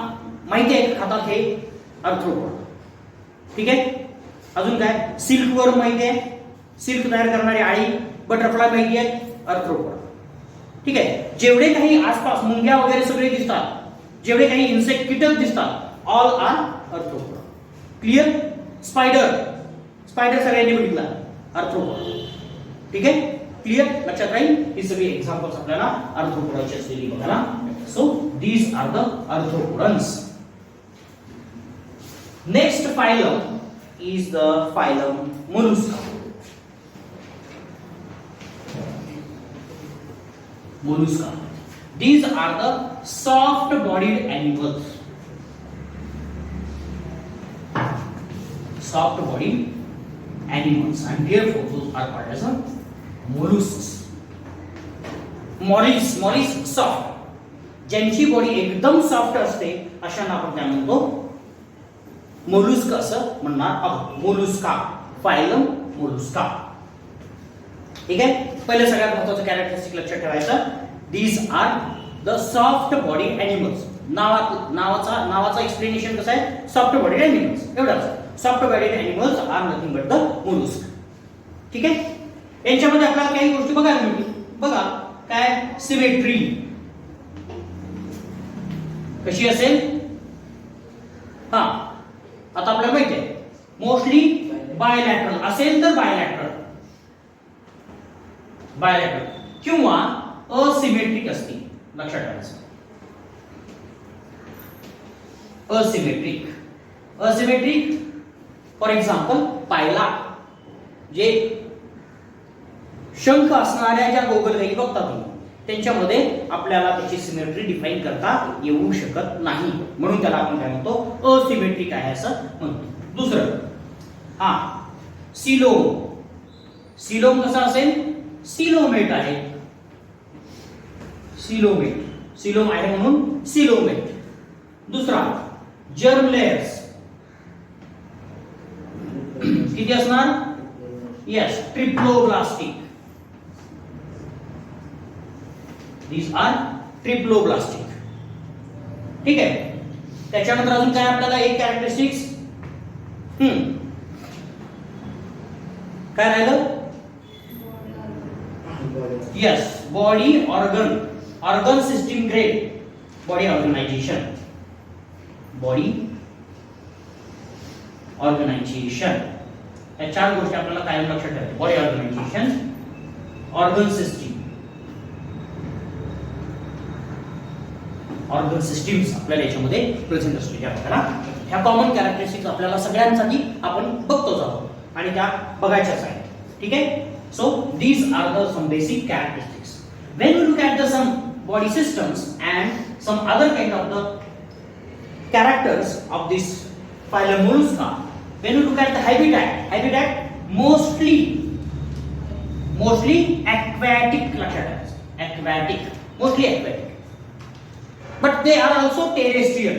माहिती आहे खातात हे आर्थ्रोपोड. ठीक आहे, अजून काय, सिल्क वर्म माहिती आहे, सिल्क तयार करणारी आळी. बटरफ्लाय माहिती आहे, आर्थ्रोपोड. ठीक आहे, जेवढे काही आसपास मुंग्या वगैरे सगळे दिसतात, जेवढे काही इन्सेक्ट कीटक दिसतात, all are arthropod. Clear? Spider सगळ्यांनी बघितला, आर्थ्रोपोड. ठीक आहे, क्लिअर, लक्षात राहील. ही सगळी एक्झाम्पल्स आपल्याला आर्थ्रोपोडाची असलेली बघायला. So these are the arthropodans. Next phylum is the phylum Mollusca. These are the soft-bodied animals. And therefore those are called as mollusks. Mollusks soft. ज्यांची बॉडी एकदम सॉफ्ट असते अशांना आपण काय म्हणतो, मोलुस्क असं म्हणणार आहोत. Mollusca, phylum mollusca. ठीक आहे, पहिले सगळ्यात महत्त्वाचं कॅरेक्टरिस्टिक लक्षात ठेवायचं. These are the soft body animals. नावाचा एक्सप्लेनेशन कसं आहे, सॉफ्ट बॉडी एनिमल्स, एवढंच. Soft body animals are nothing but the mollusc. ठीक आहे, यांच्यामध्ये आपल्याला काही गोष्टी बघायला मिळतील. बघा काय, सिमेट्री कशी असेल, हा बायलॅटरल असेल तर बायलॅटरल किंवा असिमेट्रिक असतील. लक्षात ठेवायचं असिमेट्रिक फॉर एक्झाम्पल पायला जे शंख असणाऱ्या ज्या गोगलगाई बघता तुम्ही त्यांच्यामध्ये आपल्याला त्याची सिमेट्री डिफाईन करता येऊ शकत नाही, म्हणून त्याला आपण काय म्हणतो असिमेट्रिक आहे असं म्हणतो. दुसरं सिलोम कसा असेल? सिलोमेट आहे. सिलोम आहे म्हणून सिलोमेट. दुसरा जर्म लेयर्स किती असणार? Yes, triploblastic. These are triploblastic. ठीक आहे. त्याच्यानंतर अजून काय आपल्याला एक कॅरेक्टरिस्टिक्स काय राहिलं? Yes, body organ system grade, body organisation या चार गोष्टी आपल्याला कायम लक्षात ठेवायच्या. बॉडी ऑर्गनायझेशन, ऑर्गन सिस्टीम्स आपल्याला याच्यामध्ये प्रेझेंट असतो. ह्या कॉमन कॅरेक्टरिस्टिक्स आपल्याला सगळ्यांसाठी आपण बघतोच आहोत आणि त्या बघायच्याच आहेत. ठीक आहे. So these are the some basic characteristics. When we look at the some body systems and some other kind of the characters of this phylum Mollusca, when you look at the habitat mostly aquatic, mostly aquatic, but they are also terrestrial,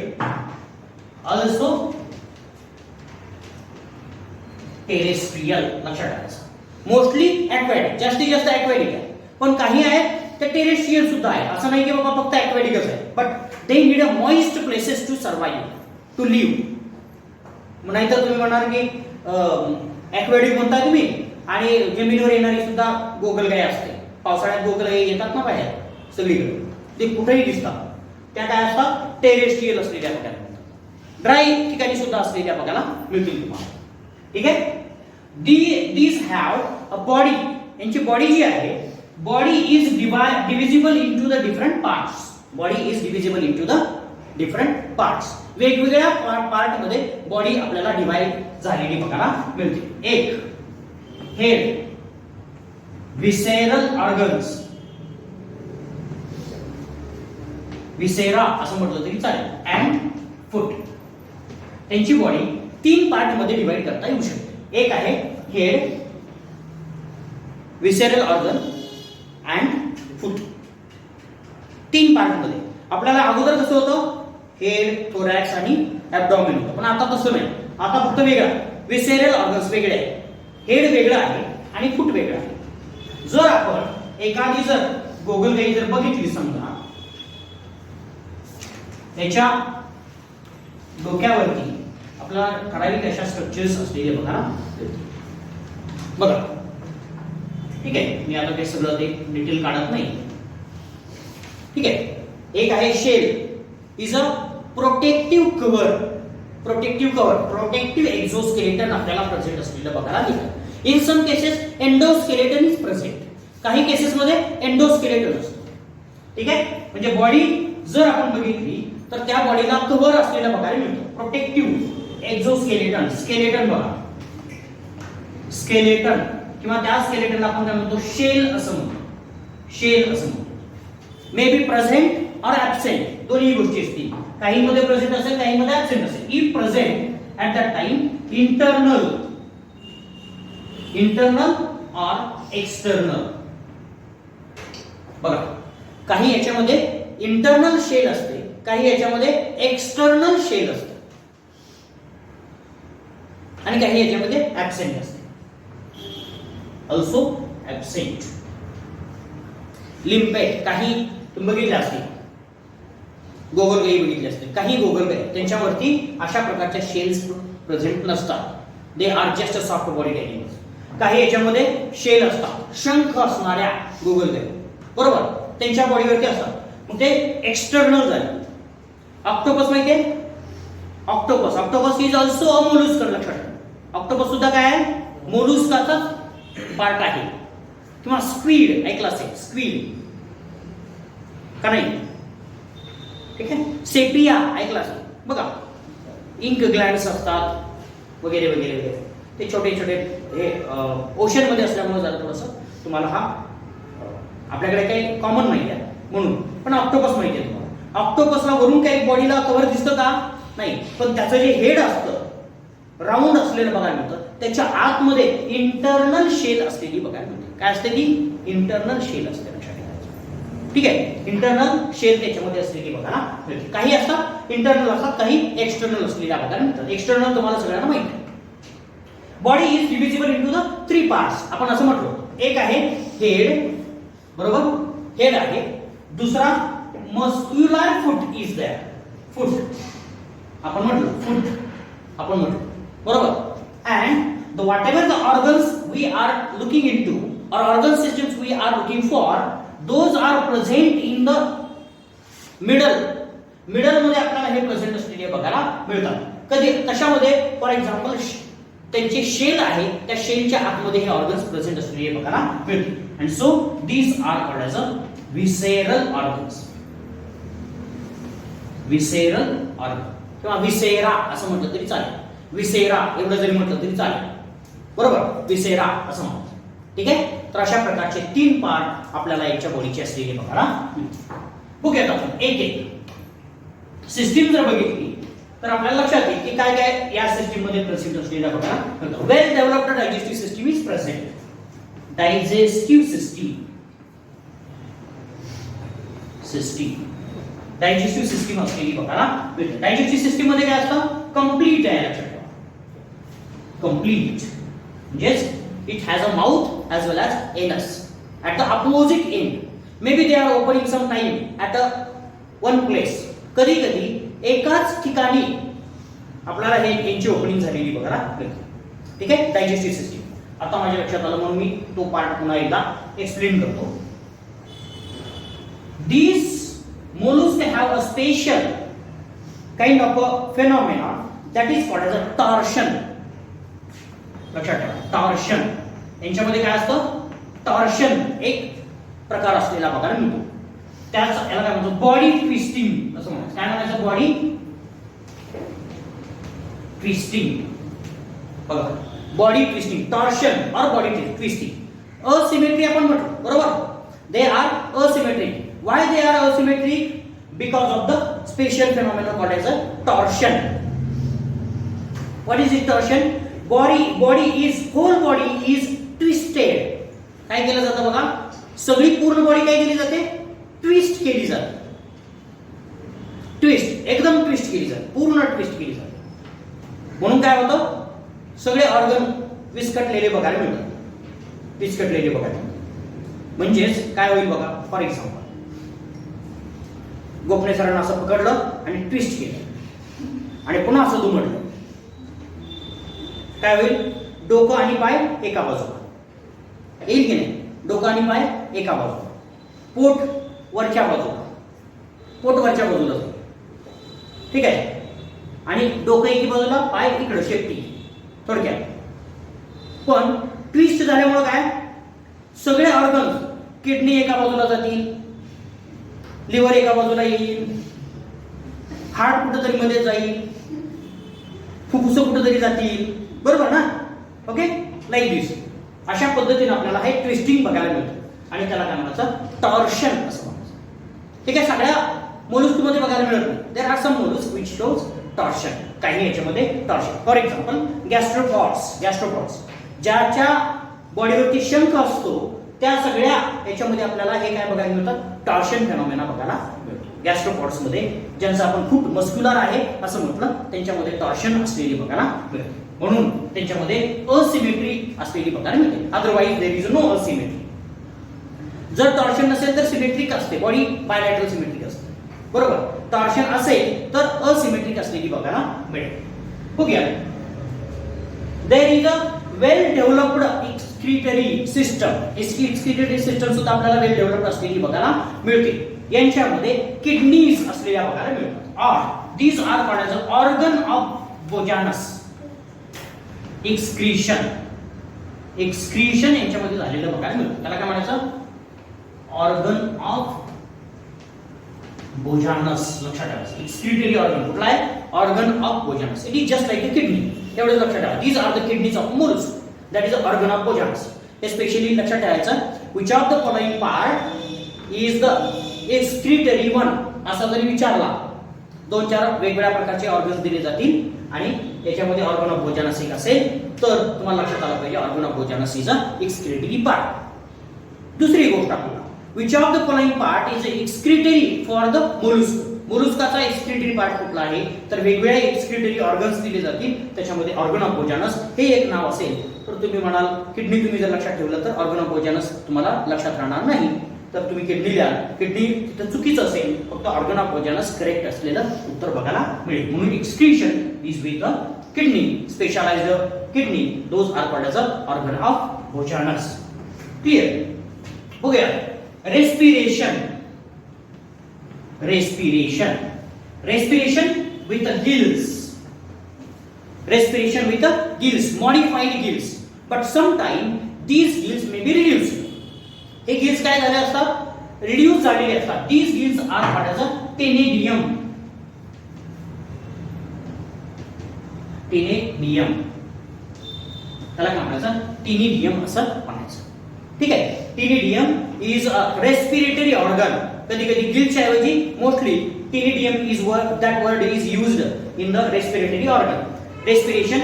लक्षात ठेवायचं. Mostly aquatic, जास्तीत जास्त aquatic आहे, पण काही आहेत ते terrestrial सुद्धा आहे. असं नाही की बाबा फक्त aquaticच आहे, but they need a moist places to survive, to live. नाहीतर तुम्ही म्हणणार की aquatic म्हणता तुम्ही आणि जमिनीवर येणारी सुद्धा गोगलगाई असते. पावसाळ्यात गोगलगाई येतात ना बाहेर सगळीकडे, ते कुठेही दिसतात. त्या काय असतात? टेरेस्ट्रियल असलेल्या बघायला मिळतात. ड्राय ठिकाणी सुद्धा असलेल्या बघायला मिळतील तुम्हाला. ठीक आहे. these have a body, यांची बॉडी जी आहे, body is divisible into the different parts. वेगवेगळ्या पार्ट मध्ये बॉडी आपल्याला डिवाइड झालेली बघायला मिळते. एक हेड, विसेरल ऑर्गन्स, विसेरा असं म्हटलं तरी चालेल, अँड फूट. त्यांची बॉडी 3 पार्ट मध्ये डिवाइड करता येऊ शकते. एक आहे head, visceral organ and foot. 3 part मध्ये. आपल्याला अगोदर कसं होतं? हेड, थोरॅक्स आणि ॲब्डॉमेन होतं, पण आता तसं नाही. आता फक्त वेगळा, विसेरल ऑर्गन्स वेगळे आहे, हेड वेगळं आहे आणि फूट वेगळं आहे. जर आपण एखादी जर गोगलगाई जर बघितली समजा, त्याच्या डोक्यावरती आपल्याला ठराविक अशा स्ट्रक्चर्स असलेले बघा. ठीक आहे. मी आता काही सगळं ते डिटेल काढत नाही. ठीक आहे. एक आहे shell, is a protective cover, protective exoskeleton आपल्याला प्रेझेंट असलेलं बघायला मिळतं. In some cases endoskeleton is present. काही केसेस मध्ये एंडोस्केलेटन असतो. ठीक आहे. म्हणजे बॉडी जर आपण बघितली तर त्या बॉडीला कव्हर असलेलं बघायला मिळतं. प्रोटेक्टिव्ह एक्झोस्केलेटन, स्केलेटन बघा, स्केलेटन किंवा त्या स्केलेटनला आपण काय म्हणतो? शेल असं म्हणतो. मे बी प्रेझेंट और ऍब्सेंट, दोन्ही गोष्टी असतील. काही मध्ये प्रेझेंट असेल, काही मध्ये ऍब्सेंट असेल. If present at that time internal और एक्सटर्नल. बघा, काही याच्यामध्ये इंटरनल शेल असते, काही याच्यामध्ये एक्सटर्नल शेल असते आणि काही याच्यामध्ये ऍब्सेंट असते. Also absent. लिम्पेट, काही तुम्ही बघितले असतील, गोगलगाई बघितली असतील, काही गोगलगाई त्यांच्यावरती अशा प्रकारच्या शेल्स प्रेझेंट नसतात. They are just a soft bodied animals. काही याच्यामध्ये शेल असतात, शंख असणाऱ्या गोगलगाई, बरोबर, त्यांच्या बॉडीवरती असतात. मग ते एक्सटर्नल झाले. ऑक्टोपस माहिती आहे? Octopus is also a mollusc. लक्षात ठेवा, ऑक्टोपस सुद्धा काय आहे, मोलुस्काचा पार्ट आहे. किंवा स्क्वीड ऐकला असेल, स्क्वीड का नाही, ठीक आहे. सेपिया ऐकला असेल बघा, इंक ग्लँड्स असतात वगैरे वगैरे वगैरे, ते छोटे छोटे हे ओशन मध्ये असल्यामुळे जरा थोडंसं तुम्हाला हा आपल्याकडे काही कॉमन माहिती आहे म्हणून, पण ऑक्टोपस माहिती आहे तुम्हाला. ऑक्टोपसला वरून काही बॉडीला कव्हर दिसतं का, नाही, पण त्याचं जे हेड असतं राऊंड असलेलं बघायला मिळतं, त्याच्या आतमध्ये इंटरनल शेल असलेली बघायला मिळते. काय असते ती, इंटरनल शेल असते, लक्षात ठेवायचं, ठीक आहे. इंटरनल शेल त्याच्यामध्ये असलेली बघायला मिळते. काही असतात इंटरनल असतात, काही एक्सटर्नल असलेल्या बघायला मिळतात. एक्सटर्नल तुम्हाला सगळ्यांना माहिती आहे. Body is divisible into the 3 parts, आपण असं म्हटलो. एक आहे हेड, बरोबर, हेड आहे. दुसरा muscular foot is there, foot आपण म्हटलो, फूट आपण म्हटलो, बरोबर. And the whatever the organs we are looking into or organ systems we are looking for, those are present in the middle. Middle मध्ये आपल्याला हे प्रेझेंट असलेले बघायला मिळतात. कधी कशामध्ये, फॉर एक्झाम्पल त्यांचे शेल आहे, त्या शेलच्या आतमध्ये हे ऑर्गन्स प्रेझेंट असलेले बघायला मिळते. And so these are called as a visceral organs, visceral organ किंवा विसेरा असं म्हटलं तरी चालेल. विसेरा एवढं जरी म्हटलं तरी चालेल, बरोबर, विसेरा असं म्हणतात, ठीक आहे. तर अशा प्रकारचे 3 पार्ट आपल्याला याच्या बॉडीचे असलेले बघायला मिळतात. बघूयात आपण एक एक सिस्टीम जर बघितली तर आपल्याला लक्षात येईल की काय काय या सिस्टीम मध्ये प्रेझेंट असलेल्या बघायला मिळतं. Well developed digestive system is present. Digestive system, digestive system असलेली बघायला मिळते. डायजेस्टिव्ह सिस्टीम मध्ये काय असतं, कंप्लीट आहे, लक्षात ठेवा. कंप्लीट म्हणजेच it has a mouth as well as anus at the opposite end. Maybe they are opening some time at a one place. कधी कधी एकाच ठिकाणी आपल्याला हे यांची ओपनिंग झालेली बघायला मिळते, ठीक आहे. डायजेस्टिव्ह सिस्टीम आता माझ्या लक्षात आलं म्हणून मी तो पार्ट पुन्हा एकदा एक्सप्लेन करतो. These mollusks have a special kind of a phenomena that is called as a torsion. लक्षात ठेवा, टॉर्शन. यांच्यामध्ये काय असतं, टॉर्शन एक प्रकार असलेला बघायला मिळतो. त्याच याला काय म्हणतो, बॉडी ट्विस्टिंग असं म्हणतात. काय म्हणायचं, बॉडी ट्विस्टिंग. बघा, बॉडी ट्विस्टिंग, टॉर्शन और बॉडी ट्विस्टिंग. असिमेट्री आपण म्हटलं, बरोबर. They are asymmetric. Why they are asymmetric, because of the special phenomena called as a torsion. What is it, torsion? Body is, whole body is twisted. काय केलं जातं बघा, सगळी पूर्ण बॉडी काय केली जाते, ट्विस्ट केली जाते. ट्विस्ट, एकदम ट्विस्ट केली जाते, पूर्ण ट्विस्ट केली जाते. म्हणून काय होतं, सगळे ऑर्गन विस्कटलेले बघायला मिळतात, विस्कटलेले बघायला मिळतात. म्हणजेच काय होईल बघा, फॉर एक्झाम्पल गोखणे सरांना असं पकडलं आणि ट्विस्ट केलं आणि पुन्हा असं दुमडलं, काय होईल, डोकं आणि पाय एका बाजूला येईल की नाही, डोकं आणि पाय एका बाजूला, पोट वरच्या बाजूला, पोट वरच्या बाजूला जाईल, ठीक आहे. आणि डोकं एकी बाजूला, पाय इकडे शेपटी, थोडक्यात. पण ट्विस्ट झाल्यामुळे काय, सगळे ऑर्गन्स, किडनी एका बाजूला जातील, लिव्हर एका बाजूला येईल, हार्ट कुठेतरी मध्ये जाईल, फुफ्फुस कुठेतरी जातील, बरोबर ना. ओके, लाईक दिस. अशा पद्धतीने आपल्याला हे ट्विस्टिंग बघायला मिळतं आणि त्याला काय म्हणायचं, टॉर्शन असं म्हणायचं, ठीक आहे. सगळ्या मोलुस्क मध्ये बघायला मिळत नाही. There are some mollusc which shows torsion. काही याच्यामध्ये टॉर्शन, फॉर एक्झाम्पल गॅस्ट्रोपॉड्स, ज्याच्या बॉडीवरती शंख असतो, त्या सगळ्या याच्यामध्ये आपल्याला हे काय बघायला मिळतात, टॉर्शन फेनॉमेना बघायला मिळतो. गॅस्ट्रोपॉड्स मध्ये ज्यांचं आपण खूप मस्क्युलर आहे असं म्हटलं, त्यांच्यामध्ये टॉर्शन असलेली बघायला मिळते. म्हणून त्यांच्यामध्ये असिमेट्री असलेली बघायला मिळते. Otherwise there is no asymmetry. जर टॉर्शन नसेल तर सिमेट्रिक असते, बॉडी बायलॅटरल सिमेट्रिक असते, बरोबर. टॉर्शन असेल तर असिमेट्रिक असलेली बघायला मिळेल. बघूया, there is a well developed excretory system. Excretory system सुद्धा आपल्याला वेल डेव्हलप्ड असलेली बघायला मिळते. यांच्यामध्ये किडनीज असलेल्या बघायला मिळतात. These are called as organ of Bojanus. Excretion. Excretion यांच्यामध्ये झालेलं बघायला मिळतं. त्याला काय म्हणायचं? Organ of Bojanus. लक्षात ठेवा, एक्सक्रीटरी ऑर्गन कुठला आहे? Organ of Bojanus. It is just like a kidney. एवढं लक्षात ठेवा. These are the kidneys of mollusc. That is a organ of Bojanus. Specially लक्षात ठेवायचं, which of the following part is the excretory one असा जरी विचारला, 2-4 वेगवेगळ्या प्रकारचे ऑर्गन्स दिले जातील आणि याच्यामध्ये ऑर्गन ऑफ बोजानस एक असेल तर तुम्हाला लक्षात आलं पाहिजे organ of Bojanus is a excretory part. दुसरी गोष्ट आपल्याला, which of the following part is excretory for the mollusc. मोलस्काचा एक्सक्रीटरी पार्ट कुठला आहे? तर वेगवेगळ्या एक्सक्रीटरी ऑर्गन्स दिले जातील, त्याच्यामध्ये ऑर्गन ऑफ बोजानस हे एक नाव असेल तर तुम्ही म्हणाल किडनी तुम्ही जर लक्षात ठेवलं तर ऑर्गन ऑफ बोजानस तुम्हाला लक्षात राहणार नाही, तर तुम्ही किडनी लिहा. किडनी तिथं चुकीचं असेल, फक्त ऑर्गन ऑफ बोजानस करेक्ट असलेलं उत्तर बघायला मिळेल. म्हणून excretion is with the kidney, specialised kidney, those are called as organ of Bojanus. Clear? बघूया respiration. Respiration. Respiration with the gills. Respiration with the gills, modified gills. But sometimes these gills may be reduced. हे gills काय झाले असतात? Reduce झालेले असतात. These gills are called as a टेनिडियम. टेनिडियम. त्याला काय म्हणायचं? टेनिडियम असं म्हणायचं. ठीक आहे? Ctenidium is a respiratory organ. कधी कधी गिल्सच्या ऐवजी mostly ctenidium is that word is used in the respiratory organ. Respiration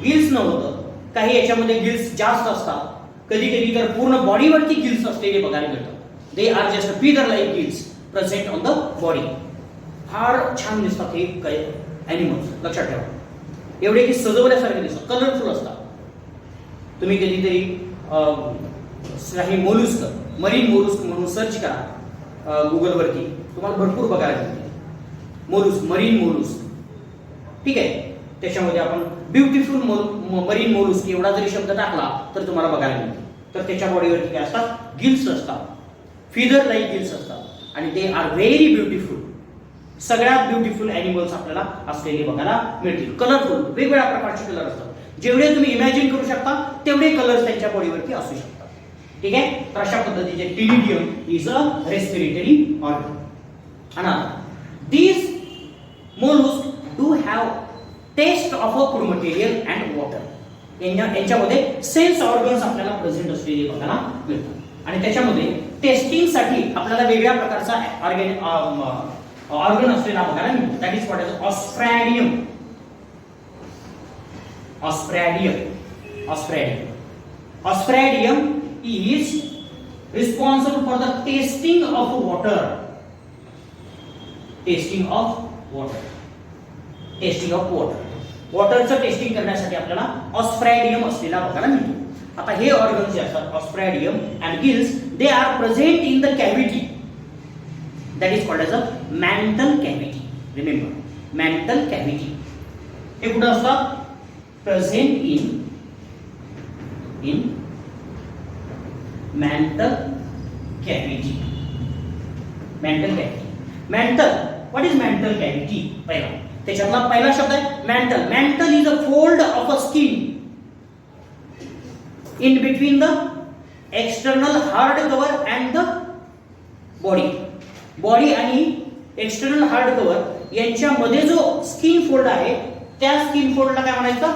gills न होतं, काही याच्यामध्ये गिल्स जास्त असतात, कधी कधी तर पूर्ण बॉडीवरती गिल्स असलेले बघायला मिळतात. They are just feather like gills present on the body. फार छान दिसतात हे काही ॲनिमल्स. लक्षात ठेवा, एवढे की सजवल्यासारखे दिसतात, कलरफुल असतात. तुम्ही कधीतरी काही मोलुस्क, मरीन मोलुस्क म्हणून सर्च करा गुगलवरती, तुम्हाला भरपूर बघायला मिळते. Mollusc, marine mollusc. ठीक आहे? त्याच्यामध्ये आपण ब्युटिफुल मरीन मोलुस्क एवढा जरी शब्द टाकला तर तुम्हाला बघायला मिळते. तर त्याच्या बॉडीवरती काय असतात? गिल्स असतात, फिदर लाईक गिल्स असतात आणि ते आर व्हेरी ब्युटिफुल. सगळ्यात ब्युटिफुल ॲनिमल्स आपल्याला असलेले बघायला मिळतील. कलरफुल, वेगवेगळ्या प्रकारचे कलर असतात. जेवढे तुम्ही इमॅजिन करू शकता तेवढे कलर्स त्यांच्या बॉडीवरती असू शकतात. ठीक आहे? तर अशा पद्धतीचे टेनिडियम इज अ रेस्पिरेटरी ऑर्गन. आणि these mollusks do have taste of a food material and water. यांच्यामध्ये सेन्स ऑर्गन्स आपल्याला प्रेझेंट असलेले बघायला मिळतात आणि त्याच्यामध्ये टेस्टिंग साठी आपल्याला वेगळ्या प्रकारचा ऑर्गन असलेला बघायला मिळतो. That is what is osphradium. Osphradium. Osphradium. Osphradium is responsible for the tasting of water. Tasting of water. Tasting of water. वॉटरचं टेस्टिंग करण्यासाठी आपल्याला ऑस्ट्रॅडियम असलेला बघायला मिळतो. आता हे ऑर्गन्स जे असतात osphradium and gills, they are present in the cavity that is called as a mantle cavity. Remember, mantle cavity. हे कुठं असतात? Present in mental cavity. Mental cavity. Mental. What is mental cavity? पहिला त्याच्यातला पहिला शब्द आहे mental. Mental is a fold of a skin in between the external hard cover and the body. Body आणि external hard cover यांच्यामध्ये जो skin fold आहे त्या स्किन फोल्डला काय म्हणायचं?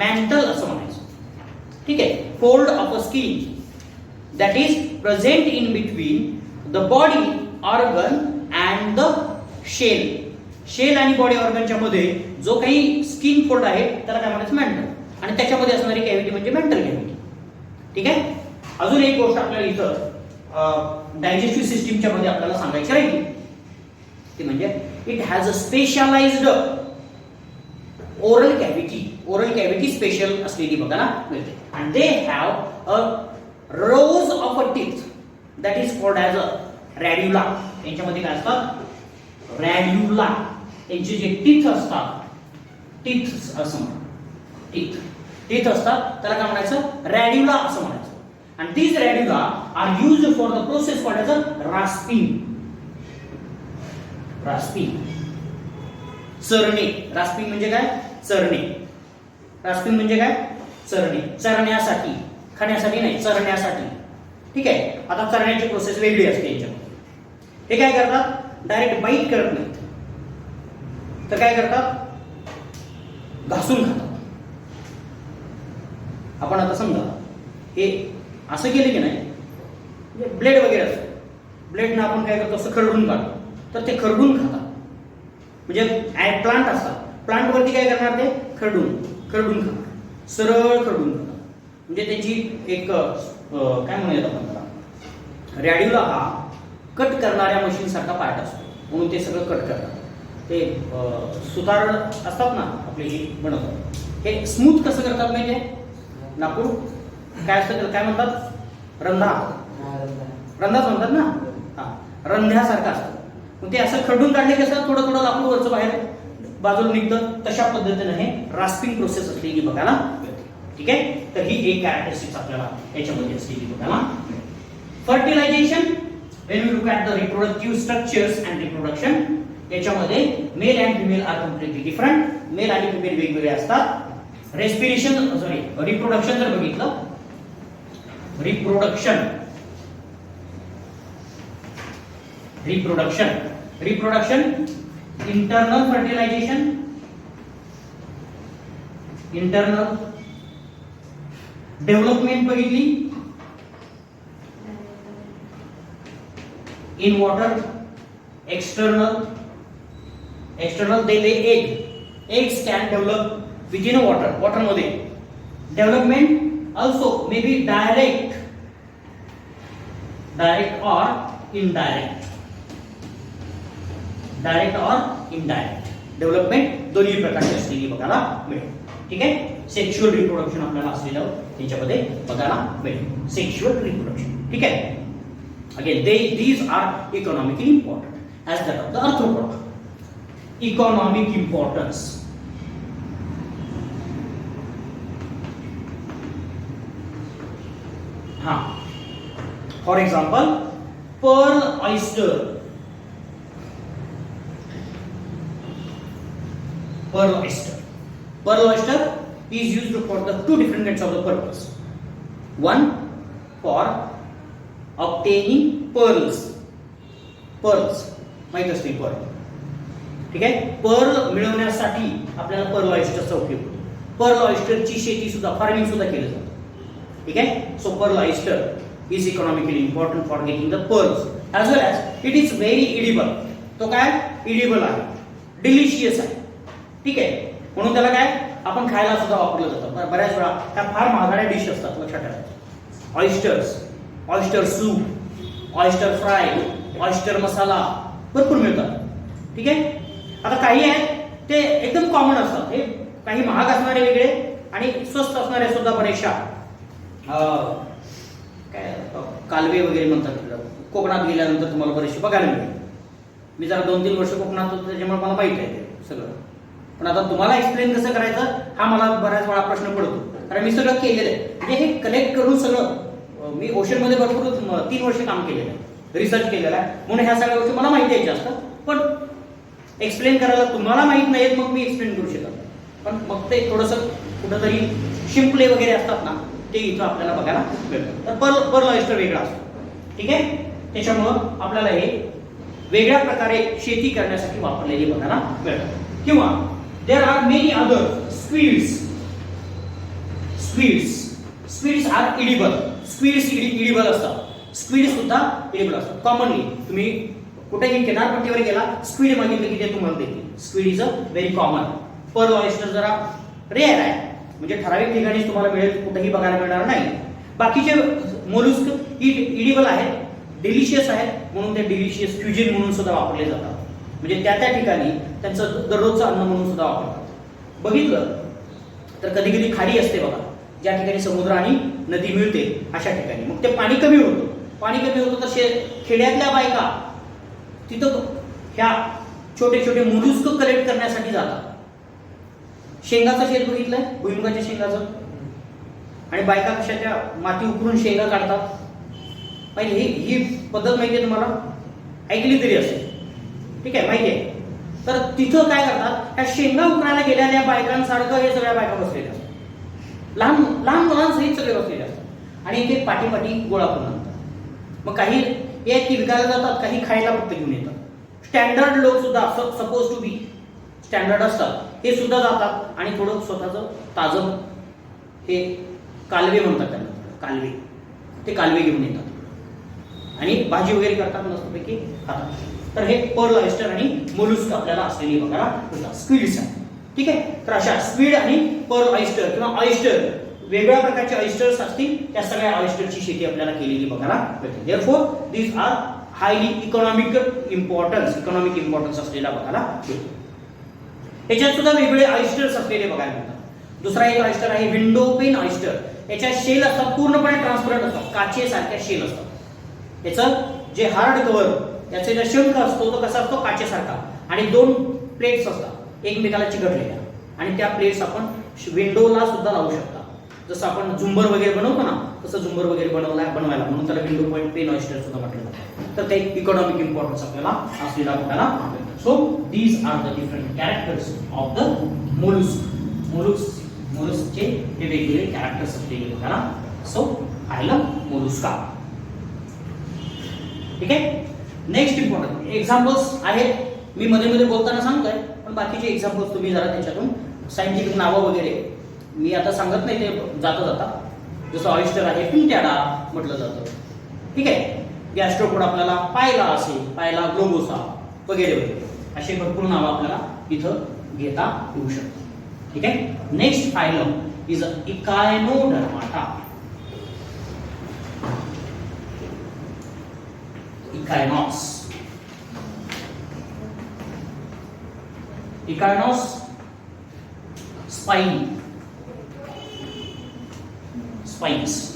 mental असं म्हणायचं. ठीक आहे? Fold of a skin that is present in between the body organ and the shell. Shell आणि बॉडी ऑर्गनच्या मध्ये जो काही स्किन फोल्ड आहे त्याला काय म्हणायचं? मेंटल. आणि त्याच्यामध्ये असणारी कॅव्हिटी म्हणजे मेंटल कॅव्हिटी. ठीक आहे? अजून एक गोष्ट आपल्याला इथं डायजेस्टिव्ह सिस्टीमच्या मध्ये आपल्याला सांगायची राहिली ती म्हणजे it has a specialised oral cavity. Oral cavity special असलेली बघायला मिळते. आणि they have a rows of a teeth that is called as a radula. यांच्यामध्ये काय असतात? रॅड्युला. यांचे जे टीथ असतात, टीथ असं टीथ असतात त्याला काय म्हणायचं? रॅड्युला असं म्हणायचं. आणि these radula are used for the process called as a rasping. rasping. चरणे. rasping म्हणजे काय? चरणे. rasping म्हणजे काय? चरणे, चरण्यासाठी, खाण्यासाठी नाही, चरण्यासाठी. ठीक आहे. आता चरण्याची प्रोसेस वेगळी असते याच्यामध्ये. हे काय करतात, डायरेक्ट बाईट करत नाहीत, तर काय करतात, घासून खातात. आपण आता समजा हे असं केलं की नाही, म्हणजे ब्लेड वगैरे असतं, ब्लेडनं आपण काय करतो, असं खरडून काढतो, तर ते खरडून खातात. म्हणजे प्लांट असतात, प्लांट वरती काय करणार, ते खरडून खरडून खाणार, सरळ खरडून खाणार. म्हणजे त्यांची एक काय म्हणूयात आपण त्याला, रॅड्युला हा कट करणाऱ्या मशीन सारखा पार्ट असतो, म्हणून ते सगळं कट करतात. ते सुतार असतात ना आपले, हे बनवतात, हे स्मूथ कसं करतात माहिती आहे, लाकूड काय असतं त्याला काय म्हणतात, रंधा, रंधाच म्हणतात ना, हा, रंध्यासारखं असतं. मग ते असं खरडून काढले कसं, थोडं थोडं लाकूड वरचं बाहेर बाजूला निघतं, तशा पद्धतीने हे रास्पिंग प्रोसेस असलेली बघायला मिळते. ठीक आहे. तर ही एक कॅरेक्टरिस्टिक्स आपल्याला याच्यामध्ये असलेली बघायला मिळते. Fertilisation, when we look at the reproductive structures and reproduction, याच्यामध्ये male and female are completely different. Male आणि फिमेल वेगवेगळे असतात. रेस्पिरेशन सॉरी रिप्रोडक्शन जर बघितलं, reproduction internal fertilisation, internal development बघितली, in water, external they lay eggs can develop within a water मध्ये. Development also may be direct or indirect, development दोन्ही प्रकारची असलेली बघायला मिळेल. ठीक आहे. सेक्शुअल रिप्रोडक्शन आपल्याला असलेलं त्याच्यामध्ये बघायला मिळेल, सेक्शुअल रिप्रोडक्शन. ठीक आहे. Again, these are economically important as that of the arthropod. Economic importance. For example, pearl oyster. Pearl oyster is used for the two different kinds of the purpose. One, for obtaining pearls माहित असते Perl. ठीक आहे. Perl मिळवण्यासाठी आपल्याला Perl ऑयस्टरचा उपयोग होतो. Perl ऑयस्टरची शेती सुद्धा, फार्मिंग सुद्धा केलं जातं. ठीक आहे. So pearl oyster is economically important for getting the pearls as well as it is very edible. तो काय इडिबल आहे, डिलिशियस आहे. ठीक आहे. म्हणून त्याला काय आपण खायला सुद्धा वापरलं जातं. बऱ्याच वेळा त्या फार महागड्या डिश असतात, लक्षात ठेवा. Oyster soup, oyster fry, oyster masala भरपूर मिळतात. ठीक आहे. आता काही आहेत ते एकदम कॉमन असतात, हे काही महाग असणारे वेगळे आणि स्वस्त असणारे सुद्धा बरेचशा काय कालवे वगैरे म्हणतात. कोकणात गेल्यानंतर तुम्हाला बरेचसे बघायला मिळेल. मी जरा 2-3 वर्ष कोकणात होतो, त्याच्यामुळे मला माहित आहे ते सगळं. पण आता तुम्हाला एक्सप्लेन कसं करायचं हा मला बऱ्याच वेळा प्रश्न पडतो, कारण मी सगळं केलेलं आहे. म्हणजे हे कलेक्ट करून सगळं मी ओशनमध्ये भरपूर 3 वर्ष काम केलेलं आहे, रिसर्च केलेला आहे, म्हणून ह्या सगळ्या गोष्टी मला माहिती आहे जास्त. पण एक्सप्लेन करायला तुम्हाला माहित नाहीत, मग मी एक्सप्लेन करू शकत नाही. पण मग ते थोडंसं कुठंतरी शिंपले वगैरे असतात ना, ते इथं आपल्याला बघायला मिळतं. तर पर्ल ऑयस्टर वेगळा असतो. ठीक आहे. त्याच्यामुळं आपल्याला हे वेगळ्या प्रकारे शेती करण्यासाठी वापरलेली बघायला मिळतं. किंवा there are many other squids are edible. Squids edible असतात. स्क्विड सुद्धा इडिबल असतात. कॉमनली तुम्ही कुठेही किनारपट्टीवर गेला, स्क्विड मागितलं की ते तुम्हाला देतील. Squid is a very common. Pearl oyster जरा रेअर आहे, म्हणजे ठराविक ठिकाणी तुम्हाला मिळेल, कुठेही बघायला मिळणार नाही. बाकीचे मोलस्क इडिबल आहेत, डिलिशियस आहेत, म्हणून ते डिलिशियस क्युजिन म्हणून सुद्धा वापरले जातात. म्हणजे त्या त्या ठिकाणी त्यांचं दररोजचं अन्न म्हणून सुद्धा वापरतात. बघितलं तर कधी कधी खाडी असते बघा, ज्या ठिकाणी समुद्र आणि नदी मिळते अशा ठिकाणी मग ते पाणी कमी होतं. पाणी कमी होतं तर खेड्यातल्या बायका तिथं ह्या छोटे छोटे मोलस्क कलेक्ट करण्यासाठी जातात. शेंगाचं शेत बघितलंय, भुईमुगाच्या शेंगाचं, आणि बायका कशा त्या माती उकरून शेंगा काढतात. पाहिजे ही पद्धत माहिती आहे तुम्हाला, ऐकली तरी असेल. ठीक आहे, माहिती आहे. तर तिथं काय करतात, त्या शेंगा उकरायला गेलेल्या बायकांसारखं हे सगळ्या बायका बसलेल्या असतात. लहान लहान मुलांसहित सगळे बसलेले असतात आणि एक एक पाठी गोळा करून आणतात. मग काही एक की विकायला जातात, काही खायला फक्त घेऊन येतात. स्टँडर्ड लोक सुद्धा सपोज टू बी स्टँडर्ड असतात हे सुद्धा जातात आणि थोडं स्वतःचं ताजं हे कालवे म्हणतात त्यांना, कालवे, ते कालवे घेऊन येतात आणि भाजी वगैरे करतात, मस्तपैकी खातात. तर हे पर्ल ऑयस्टर आणि मोलुस्क आपल्याला असलेली बघायला मिळतात, स्क्विड्स आहे. ठीक आहे. तर अशा स्क्विड आणि पर्ल ऑयस्टर किंवा ऑयस्टर वेगवेगळ्या प्रकारचे ऑयस्टर्स असतील, त्या सगळ्या ऑयस्टरची शेती आपल्याला केलेली बघायला मिळते. Therefore these are highly economic importance असलेला बघायला मिळतो. याच्यात सुद्धा वेगवेगळे ऑयस्टर्स असलेले बघायला मिळतात. दुसरा एक ऑयस्टर आहे विंडो पेन ऑयस्टर. याच्या शेल असतात पूर्णपणे ट्रान्सपरंट असतात, काचेसारख्या शेल असतात. याचं जे हार्ड कव्हर, याचा जो शंख असतो तो कसा असतो, काचेसारखा, आणि दोन प्लेट्स असतात एकमेकाला चिकटलेल्या, आणि त्या प्लेट्स आपण विंडोला सुद्धा लावू शकता. जसं आपण झुंबर वगैरे बनवतो ना, तसं झुंबर वगैरे बनवायला म्हणून त्याला विंडो पेन ऑयस्टर सुद्धा म्हटलं जातं. तर ते इकॉनॉमिक इम्पॉर्टन्स आपल्याला असलेला बघायला मिळतो. So these are the different characters of the mollusc. मोलुस्कचे हे वेगवेगळे कॅरेक्टर्स असलेले बघायला. So phylum mollusca. ठीक आहे. नेक्स्ट इम्पॉर्टंट एक्झाम्पल्स आहेत, मी मध्ये मध्ये बोलताना सांगतोय, पण बाकीचे एक्झाम्पल्स तुम्ही जरा त्याच्यातून सायंटिफिक नावं वगैरे मी आता सांगत नाही, ते जाता जसं ऑयस्टर आहे पिंट्याडा म्हटलं जातं. ठीक आहे. गॅस्ट्रोपोड आपल्याला पायला असेल, पायला ग्लोबोसा वगैरे वगैरे असे भरपूर नावं आपल्याला इथं घेता येऊ शकतात. ठीक आहे. Next phylum is echinodermata. Ikanos spines.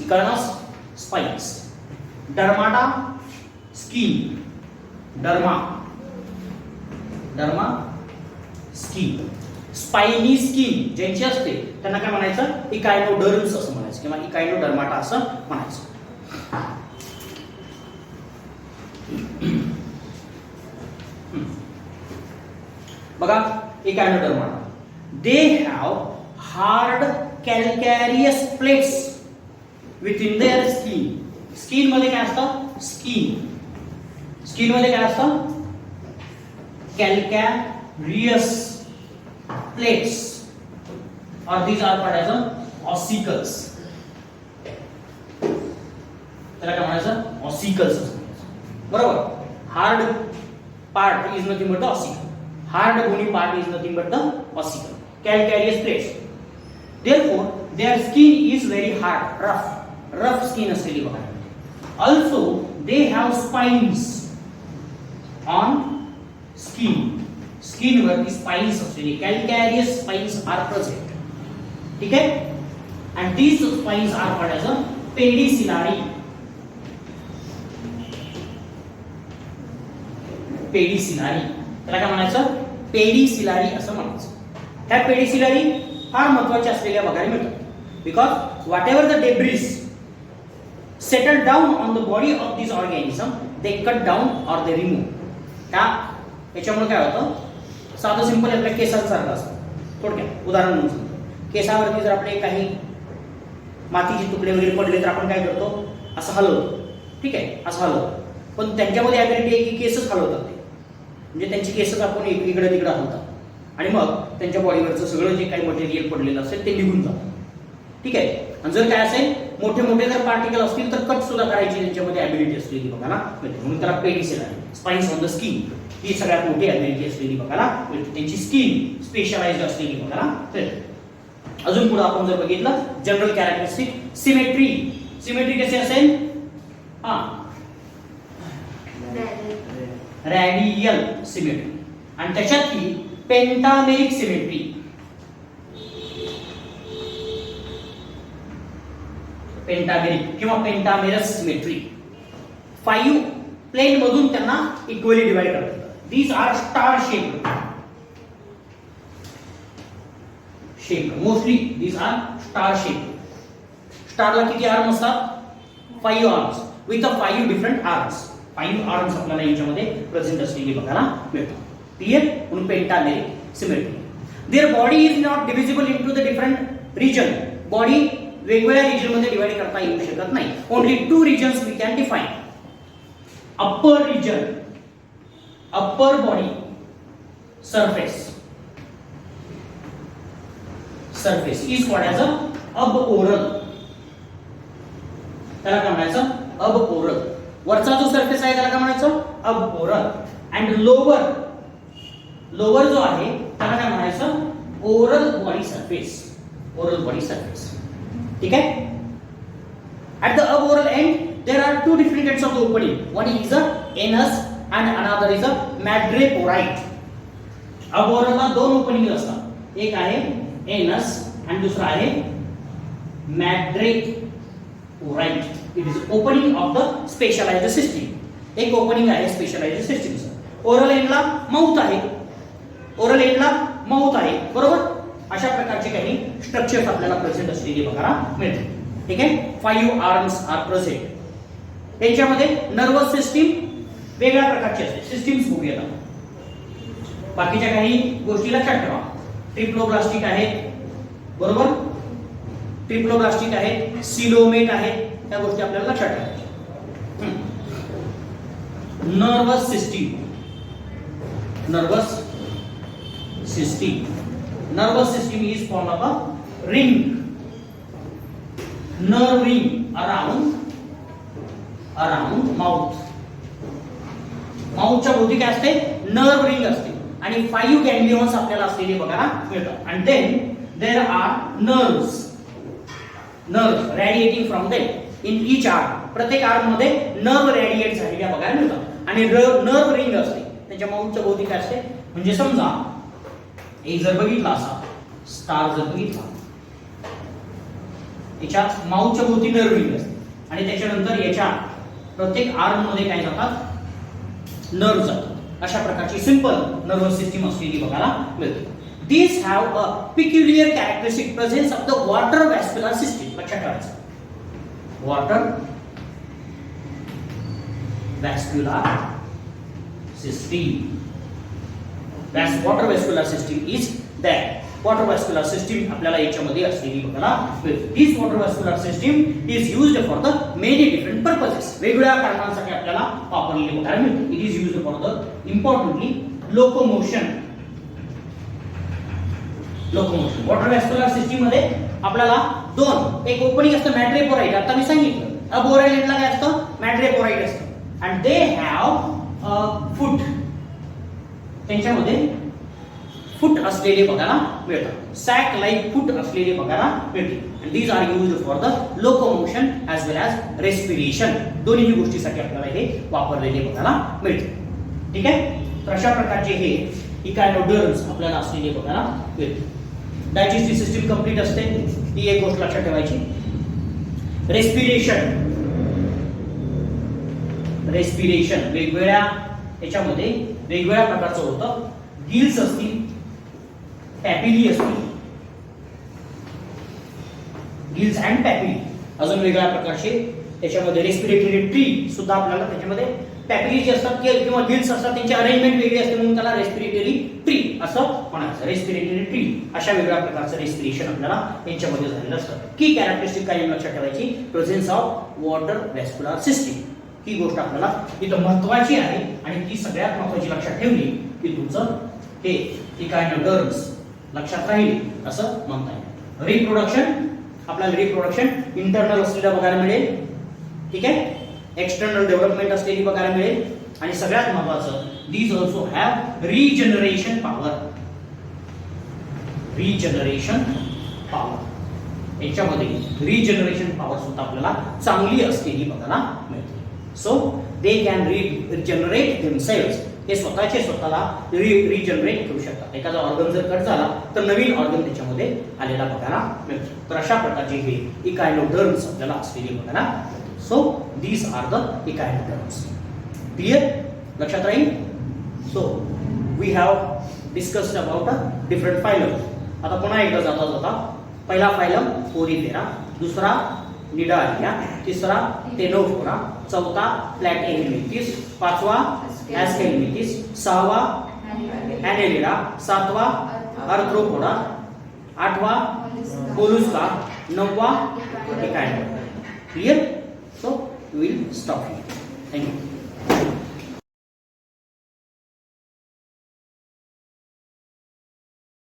Ikanos spines. Dermata skin. Derma skin. Spiny skin ज्यांची असते त्यांना काय म्हणायचं, इकायनोडर्म्स असं म्हणायचं किंवा इकायनोडर्माटा असं म्हणायचं. बघा echinodermata, they have hard calcareous plates within their skin. Skin मध्ये काय असतं, स्किन मध्ये काय असतं, calcareous plates or these are called as ossicles. त्याला काय म्हणायचं, ऑसिकल्स. बरोबर. Hard part is nothing but the ossicle. Hard bony part is nothing but the ossicle. Calcareous plates. Therefore, their skin is very hard, rough skin असलेली बघा. Also, they have spines on skin. Skin वरती spines असलेली calcareous spines are present. ठीक है. And these spines are called as a pedicellary. त्याला काय म्हणायचं, पेडिसिलारी असं म्हणायचं. ह्या पेडिसिलारी फार महत्त्वाच्या असलेल्या बघायला मिळतात, because what ever the debris settle down on the body of this organism they cut down or they remove. याच्यामुळे काय होतं, साधं सिंपल आपल्या केसांसारखं असतं. थोडक्यात उदाहरण म्हणून सांगतो, केसावरती जर आपले काही मातीचे तुकडे वगैरे पडले तर आपण काय करतो, असं हलवतो. ठीक आहे, असं हलवतो. पण त्यांच्यामध्ये ॲबिलिटी आहे की केसच हलवतात ते, म्हणजे त्यांची केसच आपण इकडे तिकडे हलवतात आणि मग त्यांच्या बॉडीवरचं सगळं जे काही मटेरियल पडलेलं असेल ते निघून जातं. ठीक आहे. आणि जर काय असेल, मोठे मोठे जर पार्टिकल असतील तर कट सुद्धा करायची त्यांच्यामध्ये ॲबिलिटी असलेली बघायला मिळते. म्हणून त्याला पेडिसिलारी, स्पाइन्स ऑन द स्किन, ही सगळ्यात मोठी ॲबिलिटी असलेली बघायला मिळते. त्यांची स्किन स्पेशलाइज्ड असलेली बघायला मिळते. अजून पुढे आपण जर बघितलं, जनरल कॅरेक्टरिस्टिक, सिमेट्री कशी असेल, रॅडियल सिमेट्री, आणि त्याच्यातली पेंटामेरिक सिमेट्री. पेंटामेरिक किंवा पेंटामेरस सिमेट्री. 5 प्लेन मधून त्यांना इक्वली डिवाइड करतात. These are star shaped. Mostly these are star shaped. स्टारला किती आर्म असतात, 5 arms with 5 different arms. 5 arms आपल्याला याच्यामध्ये प्रेझेंट असलेली बघायला मिळतात. क्लियर. म्हणून pentameric symmetry. Their body is not divisible into the different region body वेगवेगळ्या रिजन मध्ये डिवाइड करता येऊ शकत नाही. Only 2 regions we can define. Upper region, upper body surface is called as a aboral. त्याला काय म्हणायचं? aboral. वरचा जो सरफेस आहे त्याला काय म्हणायचं? aboral. अँड लोअर जो आहे त्याला काय म्हणायचं? oral body surface. ठीक आहे? At the aboral end there are 2 different kinds of the opening. One is a anus and another is a madreporite. aboral ला 2 ओपनिंग असतात. एक आहे एनस आणि दुसरा आहे madreporite. It is opening of the specialized system. एक ओपनिंग आहे स्पेशलाइज्ड सिस्टीमचं. ओरल एंडला माउथ आहे. बरोबर? अशा प्रकारचे काही स्ट्रक्चर्स आपल्याला प्रेझेंट असलेली बघायला मिळते. ठीक आहे? 5 आर्म्स आर प्रेझेंट. त्यांच्यामध्ये नर्वस सिस्टीम वेगळ्या प्रकारची असते. सिस्टीम्स बघूया. बाकीच्या काही गोष्टी लक्षात ठेवा. ट्रिप्लोब्लास्टिक आहेत, बरोबर? ट्रिप्लोब्लास्टिक आहेत, सिलोमेट आहेत, त्या गोष्टी आपल्याला लक्षात ठेवायच्या. Nervous system is formed of a ring, nerve ring around mouth. माउथच्या भोवती काय असते? नर्व रिंग असते आणि 5 गॅंग्लियॉन्स आपल्याला असलेले बघायला मिळतात. And then there are nerves radiating from them in each arm. प्रत्येक आर्म मध्ये नर्व रेडिएट झालेल्या बघायला मिळतात आणि नर्व रिंग असते त्याच्या माउथच्या भोवती काय असते? म्हणजे समजा एक जर बघितला असा स्टार जर बघितला, याच्या माउथच्या भोवती नर्व रिंग असते आणि त्याच्यानंतर याच्या प्रत्येक आर्म मध्ये काय जातात? नर्व जातात. अशा प्रकारची सिंपल नर्वस सिस्टीम असलेली बघायला मिळते. These have a peculiar characteristic presence of the water vascular system. लक्षात ठेवायचं. Water vascular system. Water vascular system is there. Water vascular system आपल्याला याच्यामध्ये असलेली बघायला मिळते. This water vascular system is used for the many different purposes. वेगवेगळ्या कारणांसाठी आपल्याला वापरलेली बघायला मिळते. It is used for the importantly locomotion. Water vascular system मध्ये आपल्याला 2 एक ओपनिंग असतं मॅड्रेपोराइट. आता मी सांगितलं अबोरल एंडला काय असतं? मॅड्रेपोराइट असतं. अँड दे हॅव फूट. त्यांच्यामध्ये फूट असलेले बघायला मिळतात. सॅक लाईक फूट असलेले बघायला मिळते. And these are used for the locomotion as well as respiration. दोन्ही गोष्टीसाठी आपल्याला हे वापरलेले बघायला मिळते. ठीक आहे? तर अशा प्रकारचे हे इकायनोडर्म्स आपल्याला असलेले बघायला मिळते. डायजेस्टिव्ह सिस्टीम कंप्लीट असते, ही एक गोष्ट लक्षात ठेवायची. रेस्पिरेशन वेगवेगळ्या याच्यामध्ये वेगवेगळ्या प्रकारचं होतं. गिल्स असतील, पॅपिली असतील, गिल्स अँड पॅपिली. अजून वेगळ्या प्रकारचे त्याच्यामध्ये रेस्पिरेटरी ट्री सुद्धा आपल्याला त्याच्यामध्ये पॅपिली जे असतात किंवा गिल्स असतात त्यांची अरेंजमेंट वेगळी असते म्हणून त्याला रेस्पिरेटरी ट्री असं म्हणायचं. रेस्पिरेटरी ट्री अशा वेगळ्या प्रकारचं रेस्पिरेशन आपल्याला यांच्यामध्ये झालेलं असतं. की कॅरेक्टरिस्टिक काय लक्षात ठेवायची? Presence of water vascular system. ही गोष्ट आपल्याला इथं महत्वाची आहे आणि ती सगळ्यात महत्वाची लक्षात ठेवली की तुमचं हे इकायनोडर्म्स लक्षात राहील असं म्हणता येईल. रिप्रोडक्शन आपल्याला रिप्रोडक्शन इंटरनल असलेलं बघायला मिळेल. ठीक आहे? एक्सटर्नल डेव्हलपमेंट असलेली बघायला मिळेल. आणि सगळ्यात महत्वाचं these also have regeneration power. याच्यामध्ये रिजनरेशन पॉवर सुद्धा आपल्याला चांगली असलेली बघायला मिळते. So they can regenerate themselves. हे स्वतःला रिजनरेट करू शकतात. एखादा ऑर्गन जर कट झाला तर नवीन ऑर्गन त्याच्यामध्ये आलेला बघायला मिळतो. तर अशा प्रकारचे हे इकायनोडर्म्स आपल्याला असलेली बघायला मिळते. So these are the echinoderms. Clear? लक्षात राहील? So we have discussed about the different phylum. आता पुन्हा एकदा जाता पहिला फायलम पोरीफेरा, दुसरा निडालिया, तिसरा टेनोफोरा, चौथा प्लॅटिहेल्मिंथिस, पाचवा ॲस्केल्मिंथिस, सहावा ॲनेलिडा, सातवा आर्थ्रोपोडा, आठवा मोलुस्का, 9वा एकांड. Clear? So we will stop here. Thank you.